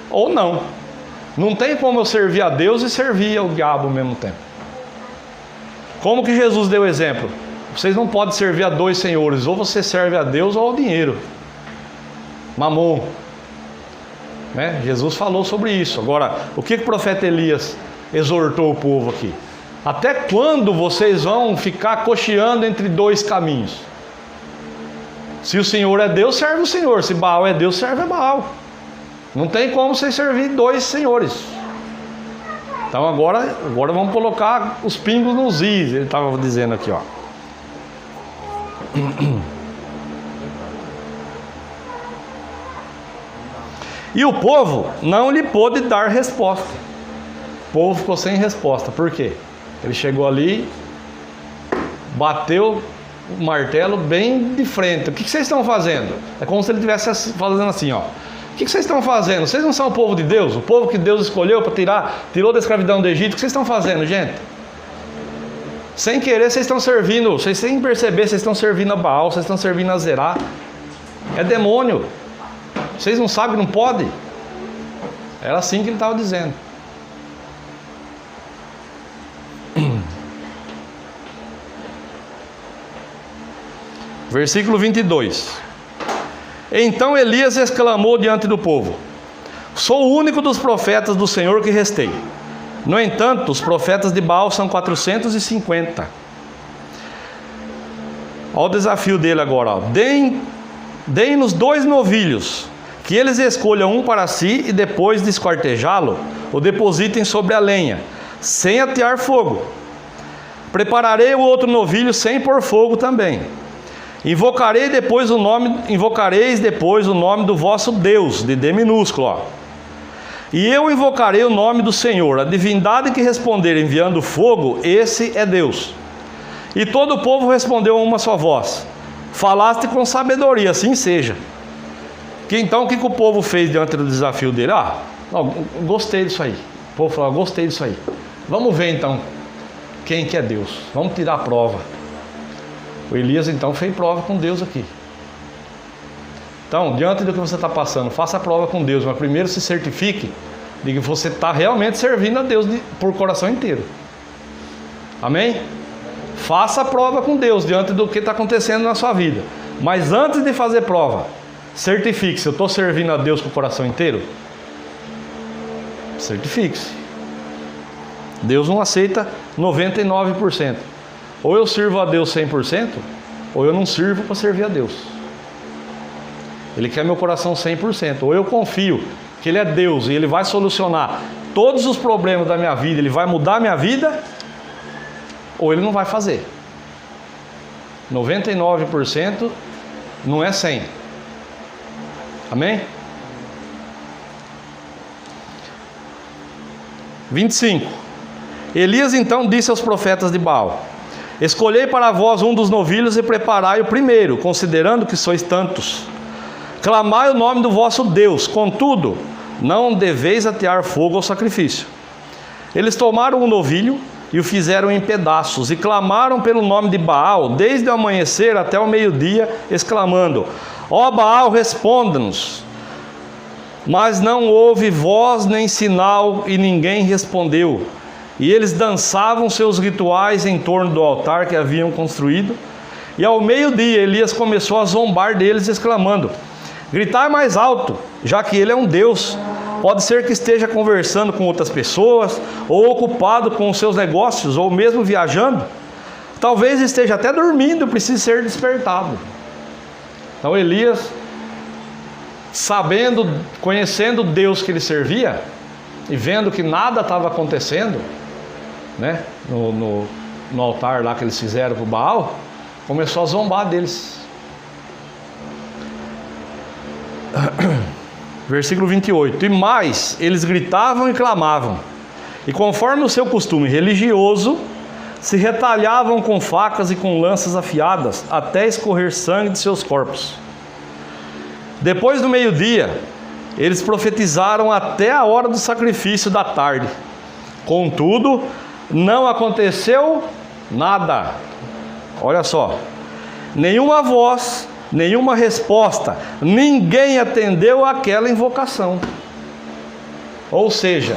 ou não. Não tem como eu servir a Deus e servir ao diabo ao mesmo tempo. Como que Jesus deu exemplo? Vocês não podem servir a dois senhores. Ou você serve a Deus ou ao dinheiro. Mamon. Né? Jesus falou sobre isso. Agora, o que o profeta Elias exortou o povo aqui? Até quando vocês vão ficar cocheando entre dois caminhos? Se o Senhor é Deus, serve o Senhor. Se Baal é Deus, serve a Baal. Não tem como vocês servir dois senhores. Então agora vamos colocar os pingos nos is. Ele estava dizendo aqui, ó. E o povo não lhe pôde dar resposta. O povo ficou sem resposta. Por quê? Ele chegou ali, bateu o martelo bem de frente. O que vocês estão fazendo? É como se ele estivesse fazendo assim, ó. O que vocês estão fazendo? Vocês não são o povo de Deus? O povo que Deus escolheu para tirou da escravidão do Egito. O que vocês estão fazendo, gente? Sem querer, vocês estão servindo, vocês sem perceber, vocês estão servindo a Baal, vocês estão servindo a Zerá. É demônio. Vocês não sabem que não pode? Era assim que ele estava dizendo. Versículo 22. Então Elias exclamou diante do povo: sou o único dos profetas do Senhor que restei. No entanto, os profetas de Baal são 450. Olha o desafio dele agora, ó. Deem-nos 2 novilhos, que eles escolham um para si e depois de esquartejá-lo, o depositem sobre a lenha, sem atear fogo. Prepararei o outro novilho sem pôr fogo também. Invocareis depois o nome do vosso Deus, de D minúsculo, ó. E eu invocarei o nome do Senhor. A divindade que responder enviando fogo, esse é Deus. E todo o povo respondeu a uma só voz: falaste com sabedoria, assim seja. Então o que o povo fez diante do desafio dele? Gostei disso aí. O povo falou: gostei disso aí. Vamos ver então quem que é Deus. Vamos tirar a prova. O Elias então fez prova com Deus aqui. Então, diante do que você está passando, faça a prova com Deus, mas primeiro se certifique de que você está realmente servindo a Deus por coração inteiro. Amém? Faça a prova com Deus diante do que está acontecendo na sua vida. Mas antes de fazer prova, certifique se eu estou servindo a Deus com o coração inteiro. Certifique-se. Deus não aceita 99%. Ou eu sirvo a Deus 100%, ou eu não sirvo para servir a Deus. Ele quer meu coração 100%. Ou eu confio que Ele é Deus e Ele vai solucionar todos os problemas da minha vida, Ele vai mudar a minha vida, ou Ele não vai fazer. 99% não é 100%. Amém? 25. Elias então disse aos profetas de Baal: escolhei para vós um dos novilhos e preparai o primeiro, considerando que sois tantos. Clamai o nome do vosso Deus, contudo, não deveis atear fogo ao sacrifício. Eles tomaram o novilho e o fizeram em pedaços, e clamaram pelo nome de Baal, desde o amanhecer até o meio-dia, exclamando: ó Baal, responda-nos. Mas não houve voz nem sinal, e ninguém respondeu. E eles dançavam seus rituais em torno do altar que haviam construído. E ao meio-dia Elias começou a zombar deles, exclamando: gritai mais alto, já que ele é um Deus. Pode ser que esteja conversando com outras pessoas, ou ocupado com os seus negócios, ou mesmo viajando. Talvez esteja até dormindo, precise ser despertado. Então Elias, sabendo, conhecendo Deus que ele servia, e vendo que nada estava acontecendo, né, no altar lá que eles fizeram para o Baal, começou a zombar deles. Versículo 28. E mais, eles gritavam e clamavam, e conforme o seu costume religioso, se retalhavam com facas e com lanças afiadas, até escorrer sangue de seus corpos. Depois do meio-dia, eles profetizaram até a hora do sacrifício da tarde. Contudo, não aconteceu nada. Olha só, nenhuma voz, nenhuma resposta, ninguém atendeu àquela invocação. Ou seja,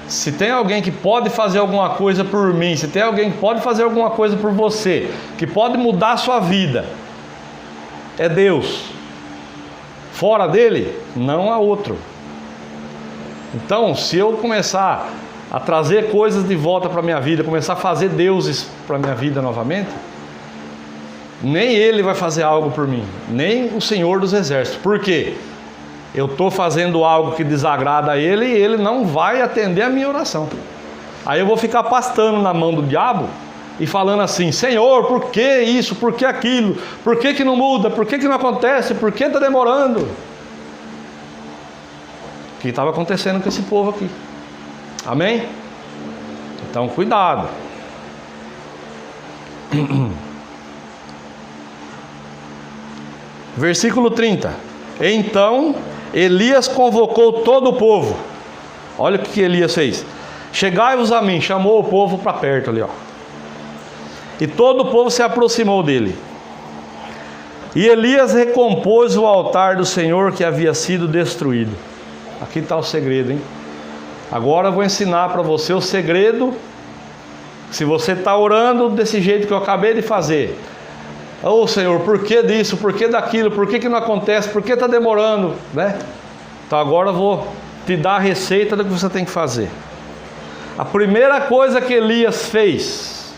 se tem alguém que pode fazer alguma coisa por mim, se tem alguém que pode fazer alguma coisa por você, que pode mudar a sua vida, é Deus. Fora dele, não há outro. Então, se eu começar a trazer coisas de volta para a minha vida, começar a fazer deuses para a minha vida novamente, nem Ele vai fazer algo por mim, nem o Senhor dos Exércitos. Por quê? Eu estou fazendo algo que desagrada a Ele e Ele não vai atender a minha oração. Aí eu vou ficar pastando na mão do diabo e falando assim: Senhor, por que isso? Por que aquilo? Por que que não muda? Por que que não acontece? Por que está demorando? O que estava acontecendo com esse povo aqui. Amém? Então cuidado. Versículo 30. Então Elias convocou todo o povo. Olha o que Elias fez. Chegai-vos a mim. Chamou o povo para perto ali, ó. E todo o povo se aproximou dele. E Elias recompôs o altar do Senhor que havia sido destruído. Aqui está o segredo, hein? Agora eu vou ensinar para você o segredo. Se você está orando desse jeito que eu acabei de fazer: ô Senhor, por que disso? Por que daquilo? Por que que não acontece? Por que está demorando? Né? Então agora eu vou te dar a receita do que você tem que fazer. A primeira coisa que Elias fez: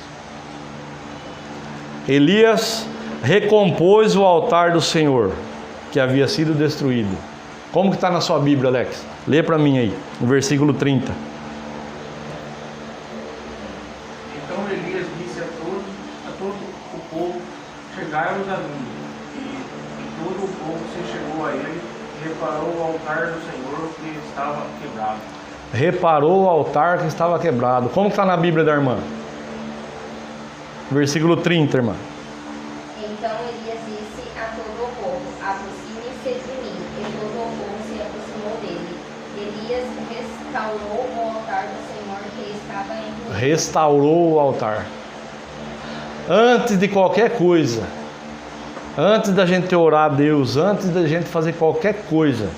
Elias recompôs o altar do Senhor que havia sido destruído. Como que está na sua Bíblia, Alex? Lê para mim aí, no versículo 30. Então Elias disse a todo o povo: chegai-vos a mim. E todo o povo se chegou a ele e reparou o altar do Senhor que estava quebrado. Reparou o altar que estava quebrado. Como está na Bíblia da irmã? Versículo 30, irmã. Então Elias disse a todo o povo: aproxime-se de mim. E todo o povo se aproximou dele. Elias restaurou o altar do Senhor que estava em ruínas. Restaurou o altar. Antes de qualquer coisa, antes da gente orar a Deus, antes da gente fazer qualquer coisa,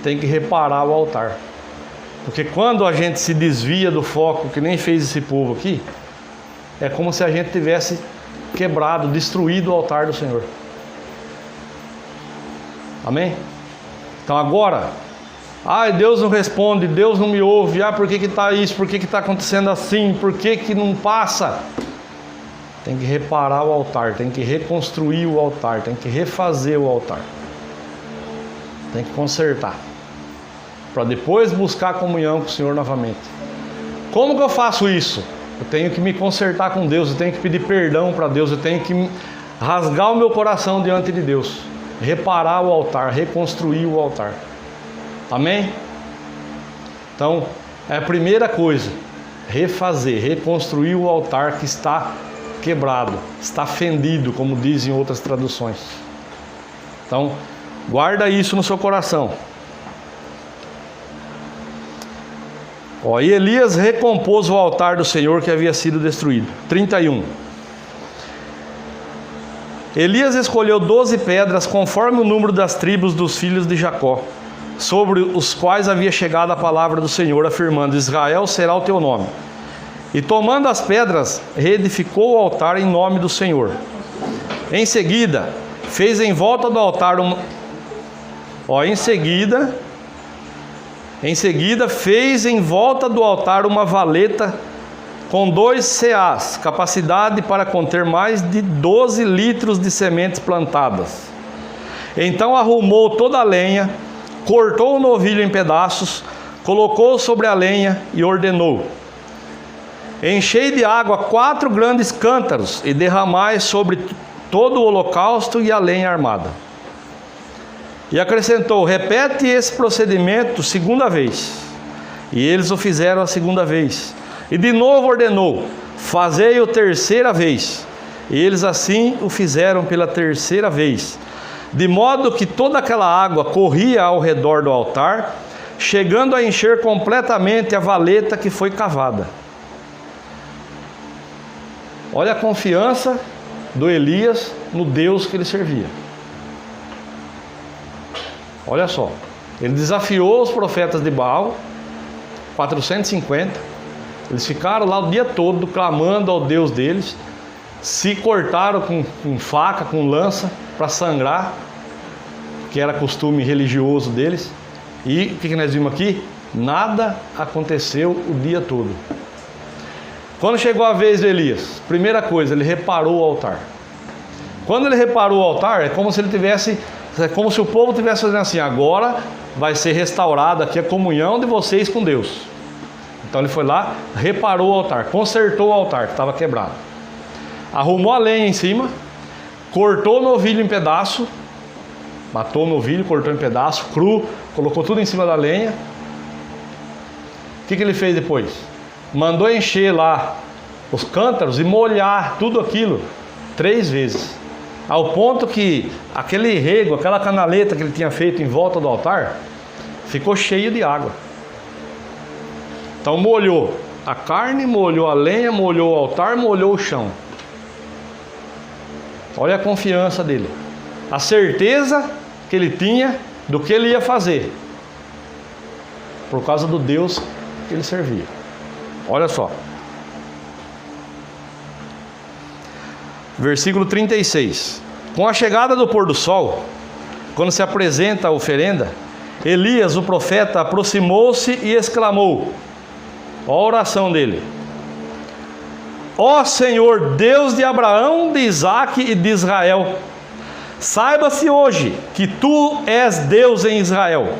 tem que reparar o altar. Porque quando a gente se desvia do foco, que nem fez esse povo aqui, é como se a gente tivesse quebrado, destruído o altar do Senhor. Amém? Então agora, Ai, Deus não responde, Deus não me ouve. Ah, por que está isso? Por que está acontecendo assim? Por que não passa? Tem que reparar o altar, tem que reconstruir o altar, tem que refazer o altar. Tem que consertar. Para depois buscar comunhão com o Senhor novamente. Como que eu faço isso? Eu tenho que me consertar com Deus, eu tenho que pedir perdão para Deus, eu tenho que rasgar o meu coração diante de Deus. Reparar o altar, reconstruir o altar. Amém? Então, é a primeira coisa. Refazer, reconstruir o altar que está quebrado, está fendido, como dizem outras traduções. Então, guarda isso no seu coração. E Elias recompôs o altar do Senhor que havia sido destruído. 31. Elias escolheu 12 pedras conforme o número das tribos dos filhos de Jacó, sobre os quais havia chegado a palavra do Senhor, afirmando: Israel será o teu nome. E tomando as pedras, reedificou o altar em nome do Senhor. Em seguida, fez em volta do altar fez em volta do altar uma valeta com 2 seás, capacidade para conter mais de 12 litros de sementes plantadas. Então arrumou toda a lenha, cortou o novilho em pedaços, colocou sobre a lenha e ordenou: enchei de água 4 grandes cântaros e derramai sobre todo o holocausto e a lenha armada. E acrescentou: repete esse procedimento segunda vez. E eles o fizeram a segunda vez. E de novo ordenou: fazei-o terceira vez. E eles assim o fizeram pela terceira vez, de modo que toda aquela água corria ao redor do altar, chegando a encher completamente a valeta que foi cavada. Olha a confiança do Elias no Deus que ele servia. Olha só, ele desafiou os profetas de Baal, 450, eles ficaram lá o dia todo clamando ao Deus deles, se cortaram com faca, com lança, para sangrar, que era costume religioso deles. E o que nós vimos aqui? Nada aconteceu o dia todo. Quando chegou a vez de Elias, primeira coisa, ele reparou o altar. Quando ele reparou o altar, é como se o povo estivesse fazendo assim: agora vai ser restaurada aqui a comunhão de vocês com Deus. Então ele foi lá, reparou o altar, consertou o altar que estava quebrado, arrumou a lenha em cima, cortou o novilho em pedaço, matou o novilho, cortou em pedaço, cru, colocou tudo em cima da lenha. O que ele fez depois? Mandou encher lá os cântaros e molhar tudo aquilo 3 vezes, ao ponto que aquele rego, aquela canaleta que ele tinha feito em volta do altar, ficou cheio de água. Então molhou a carne, molhou a lenha, molhou o altar, molhou o chão. Olha a confiança dele, a certeza que ele tinha do que ele ia fazer, por causa do Deus que ele servia. Olha só, versículo 36. Com a chegada do pôr do sol, quando se apresenta a oferenda, Elias, o profeta, aproximou-se e exclamou: olha a oração dele: ó Senhor, Deus de Abraão, de Isaque e de Israel, saiba-se hoje que tu és Deus em Israel,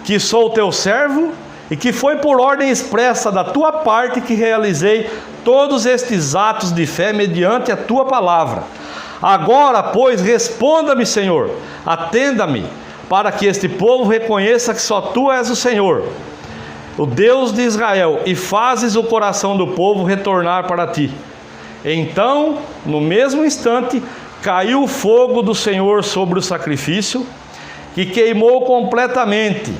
que sou teu servo e que foi por ordem expressa da tua parte que realizei todos estes atos de fé mediante a tua palavra. Agora, pois, responda-me, Senhor, atenda-me, para que este povo reconheça que só tu és o Senhor, o Deus de Israel, e fazes o coração do povo retornar para ti. Então, no mesmo instante, caiu o fogo do Senhor sobre o sacrifício, que queimou completamente,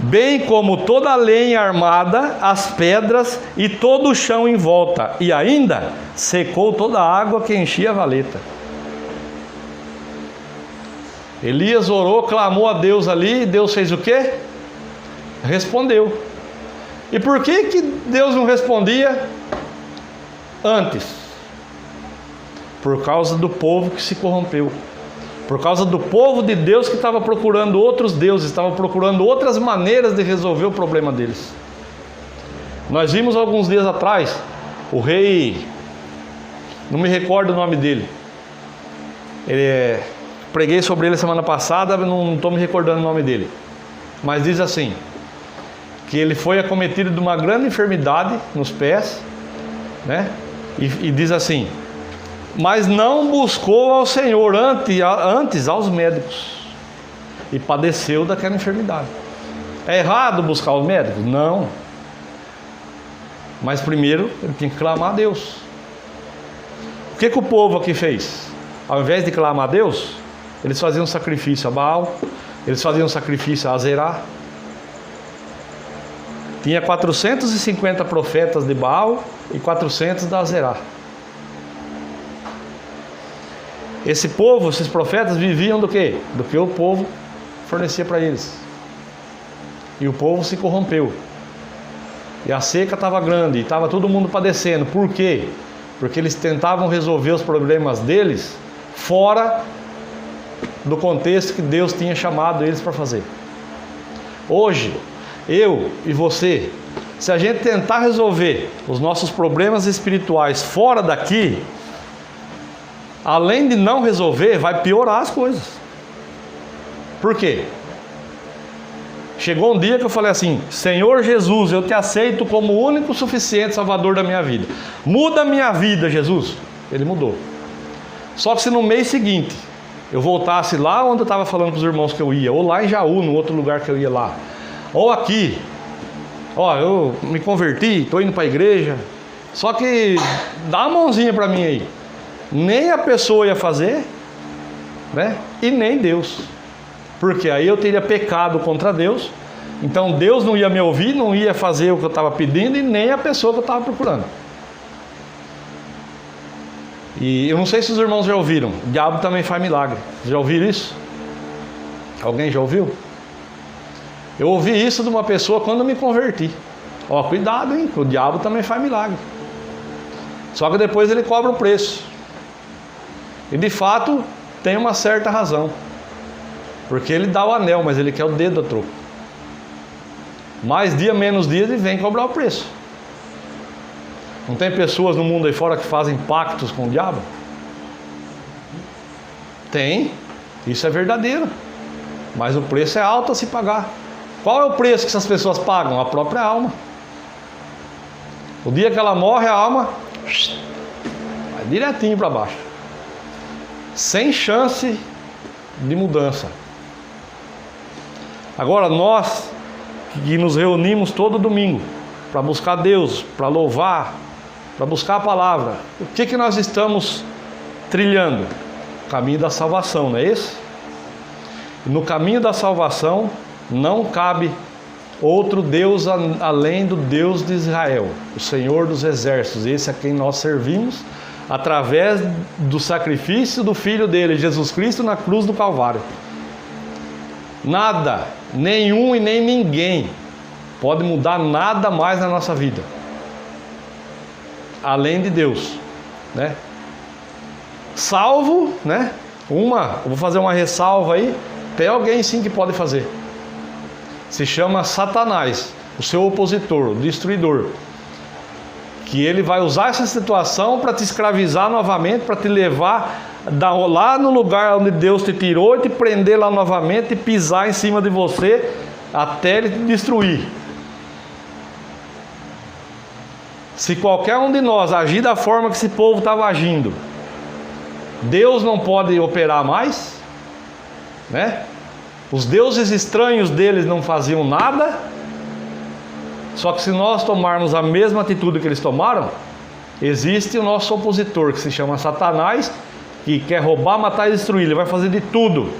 bem como toda a lenha armada, as pedras e todo o chão em volta, e ainda secou toda a água que enchia a valeta. Elias orou, clamou a Deus ali, e Deus fez o quê? Respondeu. E por que Deus não respondia antes? Por causa do povo que se corrompeu, Por causa do povo de Deus que estava procurando outros deuses, estava procurando outras maneiras de resolver o problema deles. Nós vimos alguns dias atrás, o rei, não me recordo o nome dele, preguei sobre ele semana passada, não estou me recordando o nome dele, mas diz assim, que ele foi acometido de uma grande enfermidade nos pés, né? E diz assim, mas não buscou ao Senhor antes aos médicos, e padeceu daquela enfermidade. É errado buscar os médicos? Não. Mas primeiro ele tinha que clamar a Deus. O que o povo aqui fez? Ao invés de clamar a Deus, eles faziam sacrifício a Baal, eles faziam sacrifício a Azerá. Tinha 450 profetas de Baal e 400 da Azerá. Esse povo, esses profetas viviam do quê? Do que o povo fornecia para eles. E o povo se corrompeu. E a seca estava grande, e estava todo mundo padecendo. Por quê? Porque eles tentavam resolver os problemas deles fora do contexto que Deus tinha chamado eles para fazer. Hoje, eu e você, se a gente tentar resolver os nossos problemas espirituais fora daqui, além de não resolver, vai piorar as coisas. Por quê? Chegou um dia que eu falei assim, Senhor Jesus, eu te aceito como o único suficiente Salvador da minha vida. Muda a minha vida, Jesus. Ele mudou. Só que se no mês seguinte eu voltasse lá onde eu estava falando para os irmãos que eu ia, ou lá em Jaú, no outro lugar que eu ia lá, ou aqui, ó, eu me converti, estou indo para a igreja, só que dá uma mãozinha para mim aí. Nem a pessoa ia fazer, né? E nem Deus. Porque aí eu teria pecado contra Deus, então Deus não ia me ouvir, não ia fazer o que eu estava pedindo e nem a pessoa que eu estava procurando. E eu não sei se os irmãos já ouviram, o diabo também faz milagre. Já ouviram isso? Alguém já ouviu? Eu ouvi isso de uma pessoa quando eu me converti. Ó, cuidado, hein, o diabo também faz milagre. Só que depois ele cobra o preço. E de fato tem uma certa razão. Porque ele dá o anel, mas ele quer o dedo a troco. Mais dia, menos dia, ele vem cobrar o preço. Não tem pessoas no mundo aí fora que fazem pactos com o diabo? Tem. Isso é verdadeiro. Mas o preço é alto a se pagar. Qual é o preço que essas pessoas pagam? A própria alma. O dia que ela morre, a alma vai direitinho para baixo. Sem chance de mudança. Agora nós que nos reunimos todo domingo para buscar Deus, para louvar, para buscar a palavra, o que nós estamos trilhando? O caminho da salvação, não é esse? E no caminho da salvação não cabe outro Deus além do Deus de Israel, o Senhor dos exércitos, esse a quem nós servimos através do sacrifício do Filho dele, Jesus Cristo, na cruz do Calvário. Nada, nenhum e nem ninguém pode mudar nada mais na nossa vida, além de Deus, né? Salvo, né? Eu vou fazer uma ressalva aí, tem alguém sim que pode fazer. Se chama Satanás, o seu opositor, o destruidor. Que ele vai usar essa situação para te escravizar novamente, para te levar lá no lugar onde Deus te tirou e te prender lá novamente e pisar em cima de você até ele te destruir. Se qualquer um de nós agir da forma que esse povo estava agindo, Deus não pode operar mais, né? Os deuses estranhos deles não faziam nada. Só que se nós tomarmos a mesma atitude que eles tomaram, existe o nosso opositor, que se chama Satanás, que quer roubar, matar e destruir. Ele vai fazer de tudo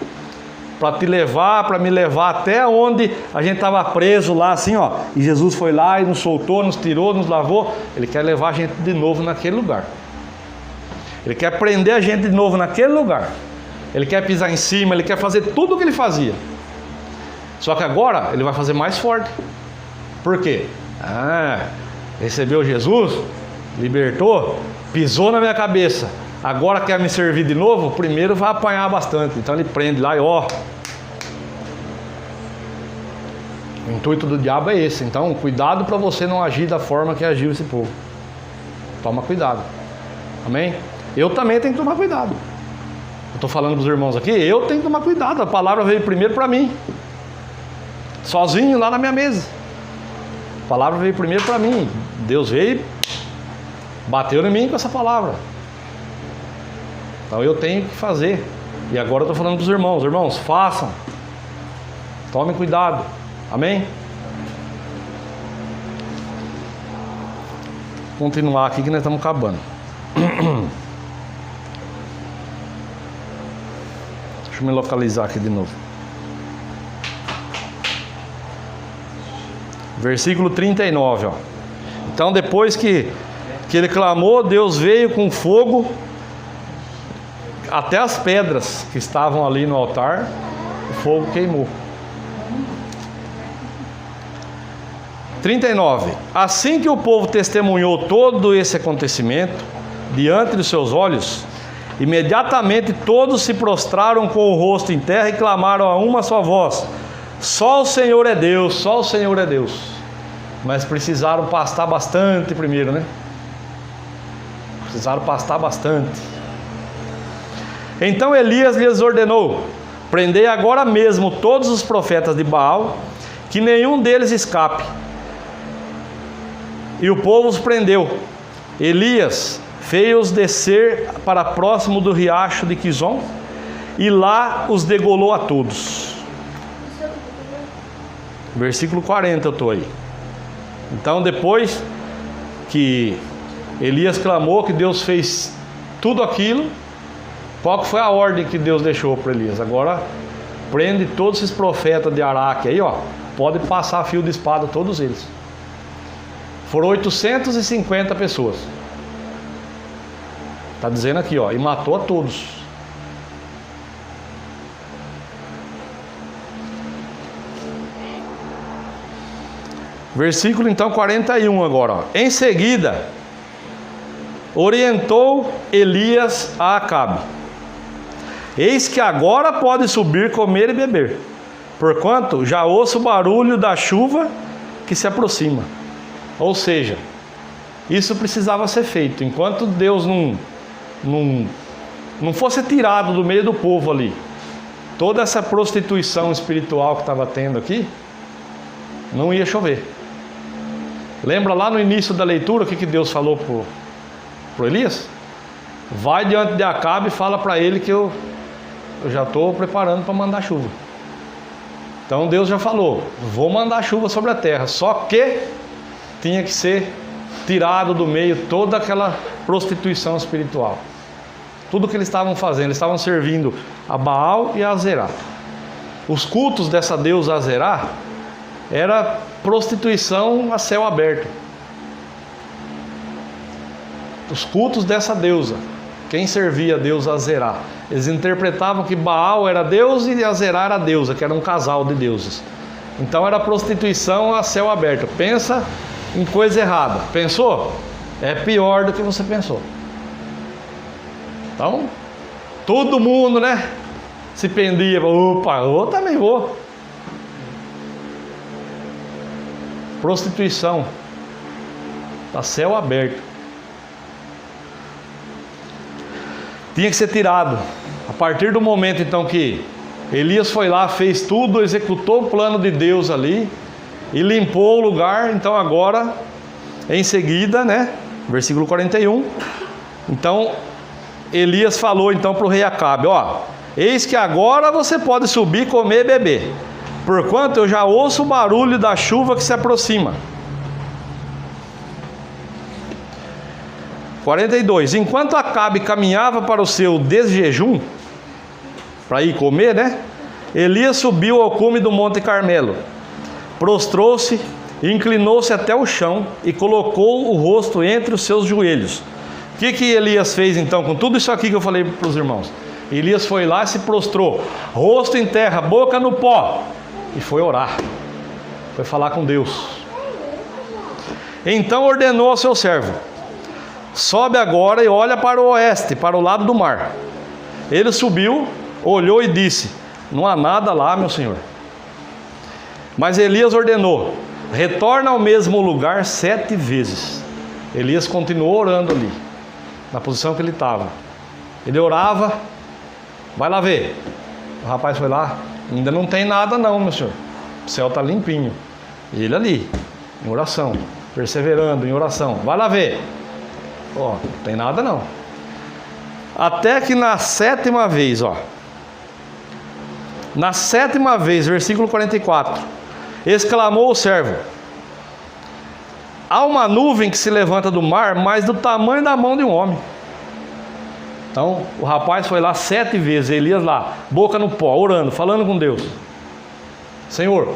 para te levar, para me levar até onde a gente estava preso lá, assim, ó. E Jesus foi lá e nos soltou, nos tirou, nos lavou. Ele quer levar a gente de novo naquele lugar. Ele quer prender a gente de novo naquele lugar. Ele quer pisar em cima, ele quer fazer tudo o que ele fazia. Só que agora ele vai fazer mais forte. Por quê? Recebeu Jesus, libertou, pisou na minha cabeça. agora quer me servir de novo, primeiro vai apanhar bastante. Então ele prende lá e ó. O intuito do diabo é esse. Então cuidado para você não agir da forma que agiu esse povo. Toma cuidado. Amém? Eu também tenho que tomar cuidado. Eu estou falando para os irmãos aqui, eu tenho que tomar cuidado. A palavra veio primeiro para mim. Sozinho lá na minha mesa. A palavra veio primeiro para mim. Deus veio, bateu em mim com essa palavra. Então eu tenho que fazer. E agora eu estou falando para os irmãos. Irmãos, façam. Tomem cuidado. Amém? Vou continuar aqui que nós estamos acabando. Deixa eu me localizar aqui de novo. Versículo 39, ó. Então depois que ele clamou, Deus veio com fogo até as pedras que estavam ali no altar, o fogo queimou. 39. Assim que o povo testemunhou todo esse acontecimento diante dos seus olhos, imediatamente todos se prostraram com o rosto em terra e clamaram a uma só voz: só o Senhor é Deus, só o Senhor é Deus. Mas precisaram pastar bastante primeiro, né? Precisaram pastar bastante. Então Elias lhes ordenou: prendei agora mesmo todos os profetas de Baal, que nenhum deles escape. E o povo os prendeu. Elias fez-os descer para próximo do riacho de Quizon, e lá os degolou a todos. Versículo 40 eu estou aí. Então depois que Elias clamou, que Deus fez tudo aquilo, qual que foi a ordem que Deus deixou para Elias? Agora prende todos esses profetas de Araque aí, ó. Pode passar fio de espada todos eles. Foram 850 pessoas. Está dizendo aqui, ó, e matou a todos. Versículo então 41 agora, ó. Em seguida, orientou Elias a Acabe: eis que agora pode subir, comer e beber, porquanto já ouço o barulho da chuva que se aproxima. Ou seja, isso precisava ser feito. Enquanto Deus não fosse tirado do meio do povo ali, toda essa prostituição espiritual que estava tendo aqui, não ia chover. Lembra lá no início da leitura o que Deus falou para Elias? Vai diante de Acabe e fala para ele que eu já estou preparando para mandar chuva. Então Deus já falou: vou mandar chuva sobre a terra. Só que tinha que ser tirado do meio toda aquela prostituição espiritual. Tudo que eles estavam fazendo, eles estavam servindo a Baal e a Azerá. Os cultos dessa deusa Azerá era prostituição a céu aberto. Os cultos dessa deusa, quem servia a deusa Azerá, eles interpretavam que Baal era Deus e Azerá era deusa, que era um casal de deuses. Então era prostituição a céu aberto. Pensa em coisa errada. Pensou? É pior do que você pensou. Então, todo mundo, né, se pendia: opa, eu também vou. Prostituição a céu aberto. Tinha que ser tirado. A partir do momento então que Elias foi lá, fez tudo, executou o plano de Deus ali e limpou o lugar. Então agora, em seguida, né, versículo 41, então Elias falou então para o rei Acabe: ó, eis que agora você pode subir, comer e beber, porquanto eu já ouço o barulho da chuva que se aproxima. 42. Enquanto Acabe caminhava para o seu desjejum, para ir comer, né, Elias subiu ao cume do Monte Carmelo, prostrou-se, inclinou-se até o chão e colocou o rosto entre os seus joelhos. O que Elias fez então com tudo isso aqui que eu falei para os irmãos? Elias foi lá e se prostrou, rosto em terra, boca no pó, e foi orar, foi falar com Deus. Então ordenou ao seu servo: sobe agora e olha para o oeste, para o lado do mar. Ele subiu, olhou e disse: não há nada lá, meu senhor. Mas Elias ordenou: retorna ao mesmo lugar 7 vezes. Elias continuou orando ali, na posição que ele estava. Ele orava, vai lá ver. O rapaz foi lá: ainda não tem nada não, meu senhor. O céu está limpinho. E ele ali, em oração, perseverando em oração. Vai lá ver. Ó, não tem nada não. Até que na 7ª vez, ó. Na 7ª vez, versículo 44. Exclamou o servo: há uma nuvem que se levanta do mar, mas do tamanho da mão de um homem. Então, o rapaz foi lá 7 vezes, Elias lá, boca no pó, orando, falando com Deus. Senhor,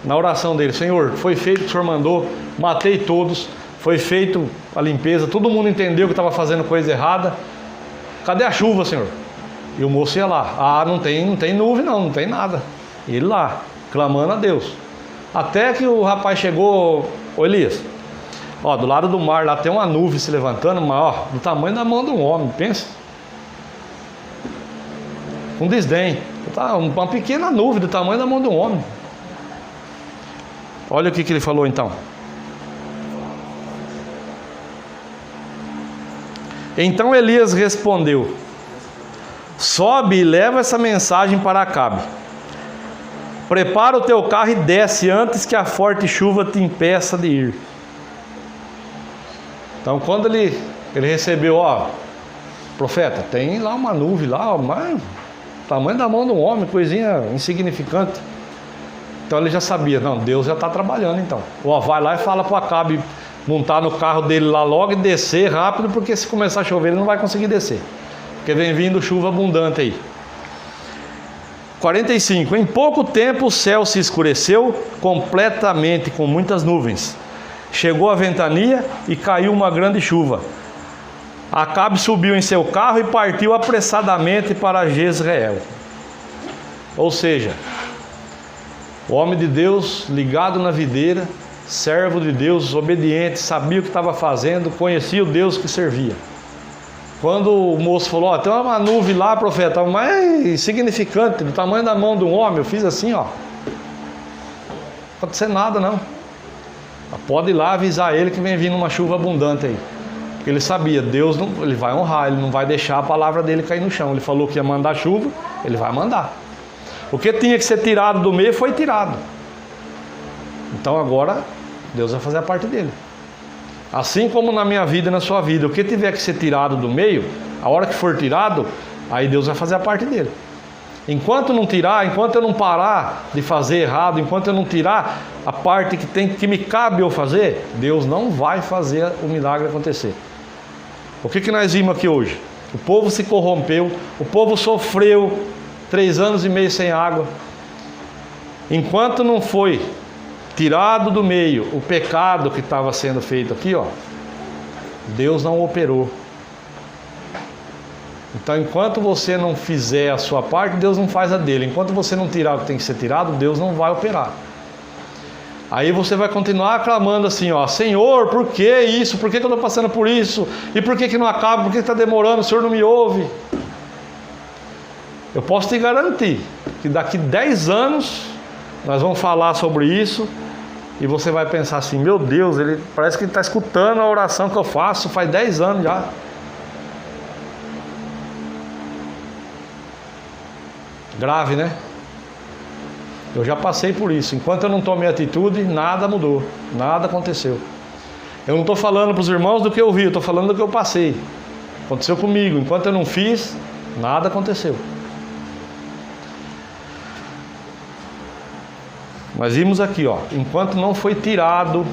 na oração dele: Senhor, foi feito o que o Senhor mandou, matei todos, foi feito a limpeza, todo mundo entendeu que estava fazendo coisa errada. Cadê a chuva, Senhor? E o moço ia lá: ah, não tem nuvem não tem nada. E ele lá, clamando a Deus. Até que o rapaz chegou: ô Elias, ó, do lado do mar lá tem uma nuvem se levantando, mas ó, do tamanho da mão de um homem, pensa. Com desdém. Uma pequena nuvem do tamanho da mão de um homem. Olha o que ele falou então. Então Elias respondeu: sobe e leva essa mensagem para Acabe. Prepara o teu carro e desce antes que a forte chuva te impeça de ir. Então quando ele recebeu: ó, profeta, tem lá uma nuvem lá, mas tamanho da mão de um homem, coisinha insignificante. Então ele já sabia: não, Deus já está trabalhando então. Ó, vai lá e fala para o Acabe montar no carro dele lá logo e descer rápido, porque se começar a chover ele não vai conseguir descer, porque vem vindo chuva abundante aí. 45. Em pouco tempo o céu se escureceu completamente com muitas nuvens. Chegou a ventania e caiu uma grande chuva. Acabe subiu em seu carro e partiu apressadamente para Jezreel. Ou seja, o homem de Deus ligado na videira, servo de Deus, obediente, sabia o que estava fazendo, conhecia o Deus que servia. Quando o moço falou: ó, tem uma nuvem lá, profeta, mas insignificante, do tamanho da mão de um homem, eu fiz assim, ó. Não vai acontecer nada não. Pode ir lá avisar ele que vem vindo uma chuva abundante aí. Porque ele sabia: Deus não, ele vai honrar, ele não vai deixar a palavra dele cair no chão. Ele falou que ia mandar chuva, ele vai mandar. O que tinha que ser tirado do meio foi tirado. Então agora Deus vai fazer a parte dele. Assim como na minha vida e na sua vida, o que tiver que ser tirado do meio, a hora que for tirado, aí Deus vai fazer a parte dele. Enquanto não tirar, enquanto eu não parar de fazer errado, enquanto eu não tirar a parte que me cabe eu fazer, Deus não vai fazer o milagre acontecer. O que nós vimos aqui hoje? O povo se corrompeu, o povo sofreu 3 anos e meio sem água. Enquanto não foi tirado do meio o pecado que estava sendo feito aqui, ó, Deus não operou. Então, enquanto você não fizer a sua parte, Deus não faz a dele. Enquanto você não tirar o que tem que ser tirado, Deus não vai operar. Aí você vai continuar clamando assim, ó: Senhor, por que isso? Por que eu estou passando por isso? E por que não acaba? Por que está demorando? O Senhor não me ouve? Eu posso te garantir que daqui 10 anos nós vamos falar sobre isso e você vai pensar assim: meu Deus, ele parece que ele está escutando a oração que eu faço faz 10 anos já. Grave, né? Eu já passei por isso. Enquanto eu não tomei atitude, nada mudou, nada aconteceu. Eu não estou falando para os irmãos do que eu vi, eu estou falando do que eu passei. Aconteceu comigo. Enquanto eu não fiz, nada aconteceu. Nós vimos aqui, ó, enquanto não foi tirado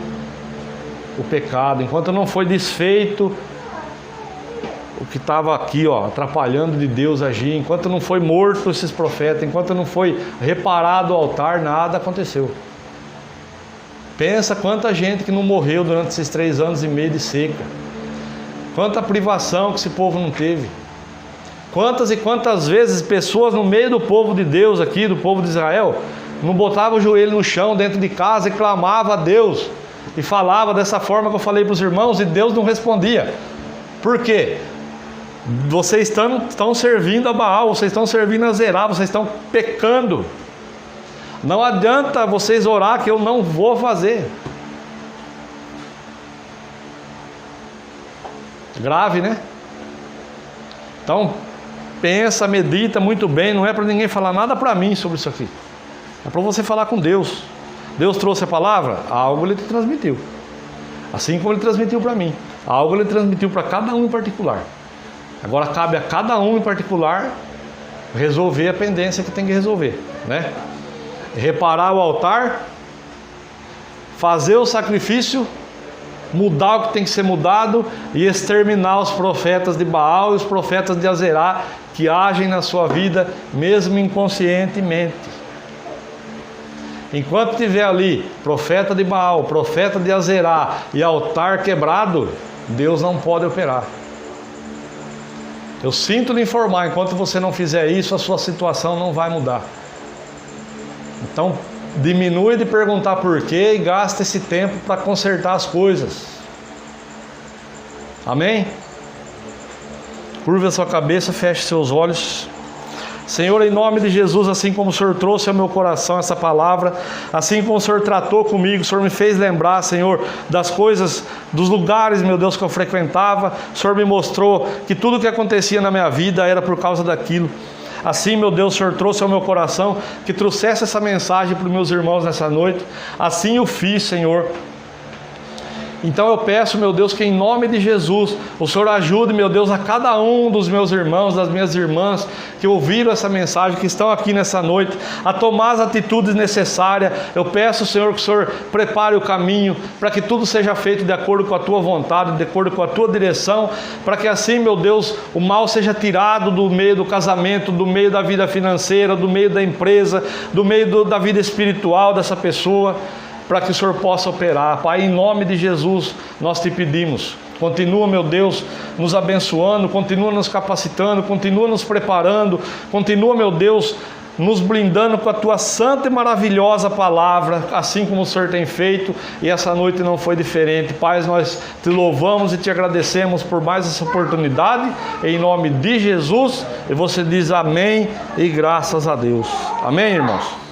o pecado, enquanto não foi desfeito o que estava aqui, ó, atrapalhando de Deus agir, enquanto não foi morto esses profetas, enquanto não foi reparado o altar, nada aconteceu. Pensa quanta gente que não morreu durante esses 3 anos e meio de seca. Quanta privação que esse povo não teve. Quantas e quantas vezes pessoas no meio do povo de Deus aqui, do povo de Israel, não botavam o joelho no chão dentro de casa e clamavam a Deus e falava dessa forma que eu falei para os irmãos, e Deus não respondia. Por quê? Vocês estão servindo a Baal, vocês estão servindo a Zerá, vocês estão pecando. Não adianta vocês orar que eu não vou fazer. Grave, né? Então, pensa, medita muito bem. Não é para ninguém falar nada para mim sobre isso aqui. É para você falar com Deus. Deus trouxe a palavra, algo Ele te transmitiu. Assim como Ele transmitiu para mim, algo Ele transmitiu para cada um em particular. Agora cabe a cada um em particular resolver a pendência que tem que resolver, né? Reparar o altar, fazer o sacrifício, mudar o que tem que ser mudado e exterminar os profetas de Baal e os profetas de Azerá que agem na sua vida mesmo inconscientemente. Enquanto tiver ali profeta de Baal, profeta de Azerá e altar quebrado, Deus não pode operar. Eu sinto lhe informar, enquanto você não fizer isso, a sua situação não vai mudar. Então, diminui de perguntar por quê e gasta esse tempo para consertar as coisas. Amém? Curva a sua cabeça, feche seus olhos. Senhor, em nome de Jesus, assim como o Senhor trouxe ao meu coração essa palavra, assim como o Senhor tratou comigo, o Senhor me fez lembrar, Senhor, das coisas, dos lugares, meu Deus, que eu frequentava. O Senhor me mostrou que tudo que acontecia na minha vida era por causa daquilo. Assim, meu Deus, o Senhor trouxe ao meu coração que trouxesse essa mensagem para os meus irmãos nessa noite. Assim eu fiz, Senhor. Então eu peço, meu Deus, que em nome de Jesus, o Senhor ajude, meu Deus, a cada um dos meus irmãos, das minhas irmãs, que ouviram essa mensagem, que estão aqui nessa noite, a tomar as atitudes necessárias. Eu peço, Senhor, que o Senhor prepare o caminho, para que tudo seja feito de acordo com a Tua vontade, de acordo com a Tua direção, para que assim, meu Deus, o mal seja tirado do meio do casamento, do meio da vida financeira, do meio da empresa, do meio da vida espiritual dessa pessoa, para que o Senhor possa operar. Pai, em nome de Jesus, nós te pedimos. Continua, meu Deus, nos abençoando, continua nos capacitando, continua nos preparando, continua, meu Deus, nos blindando com a Tua santa e maravilhosa palavra, assim como o Senhor tem feito, e essa noite não foi diferente. Pai, nós te louvamos e te agradecemos por mais essa oportunidade, em nome de Jesus, e você diz amém e graças a Deus. Amém, irmãos?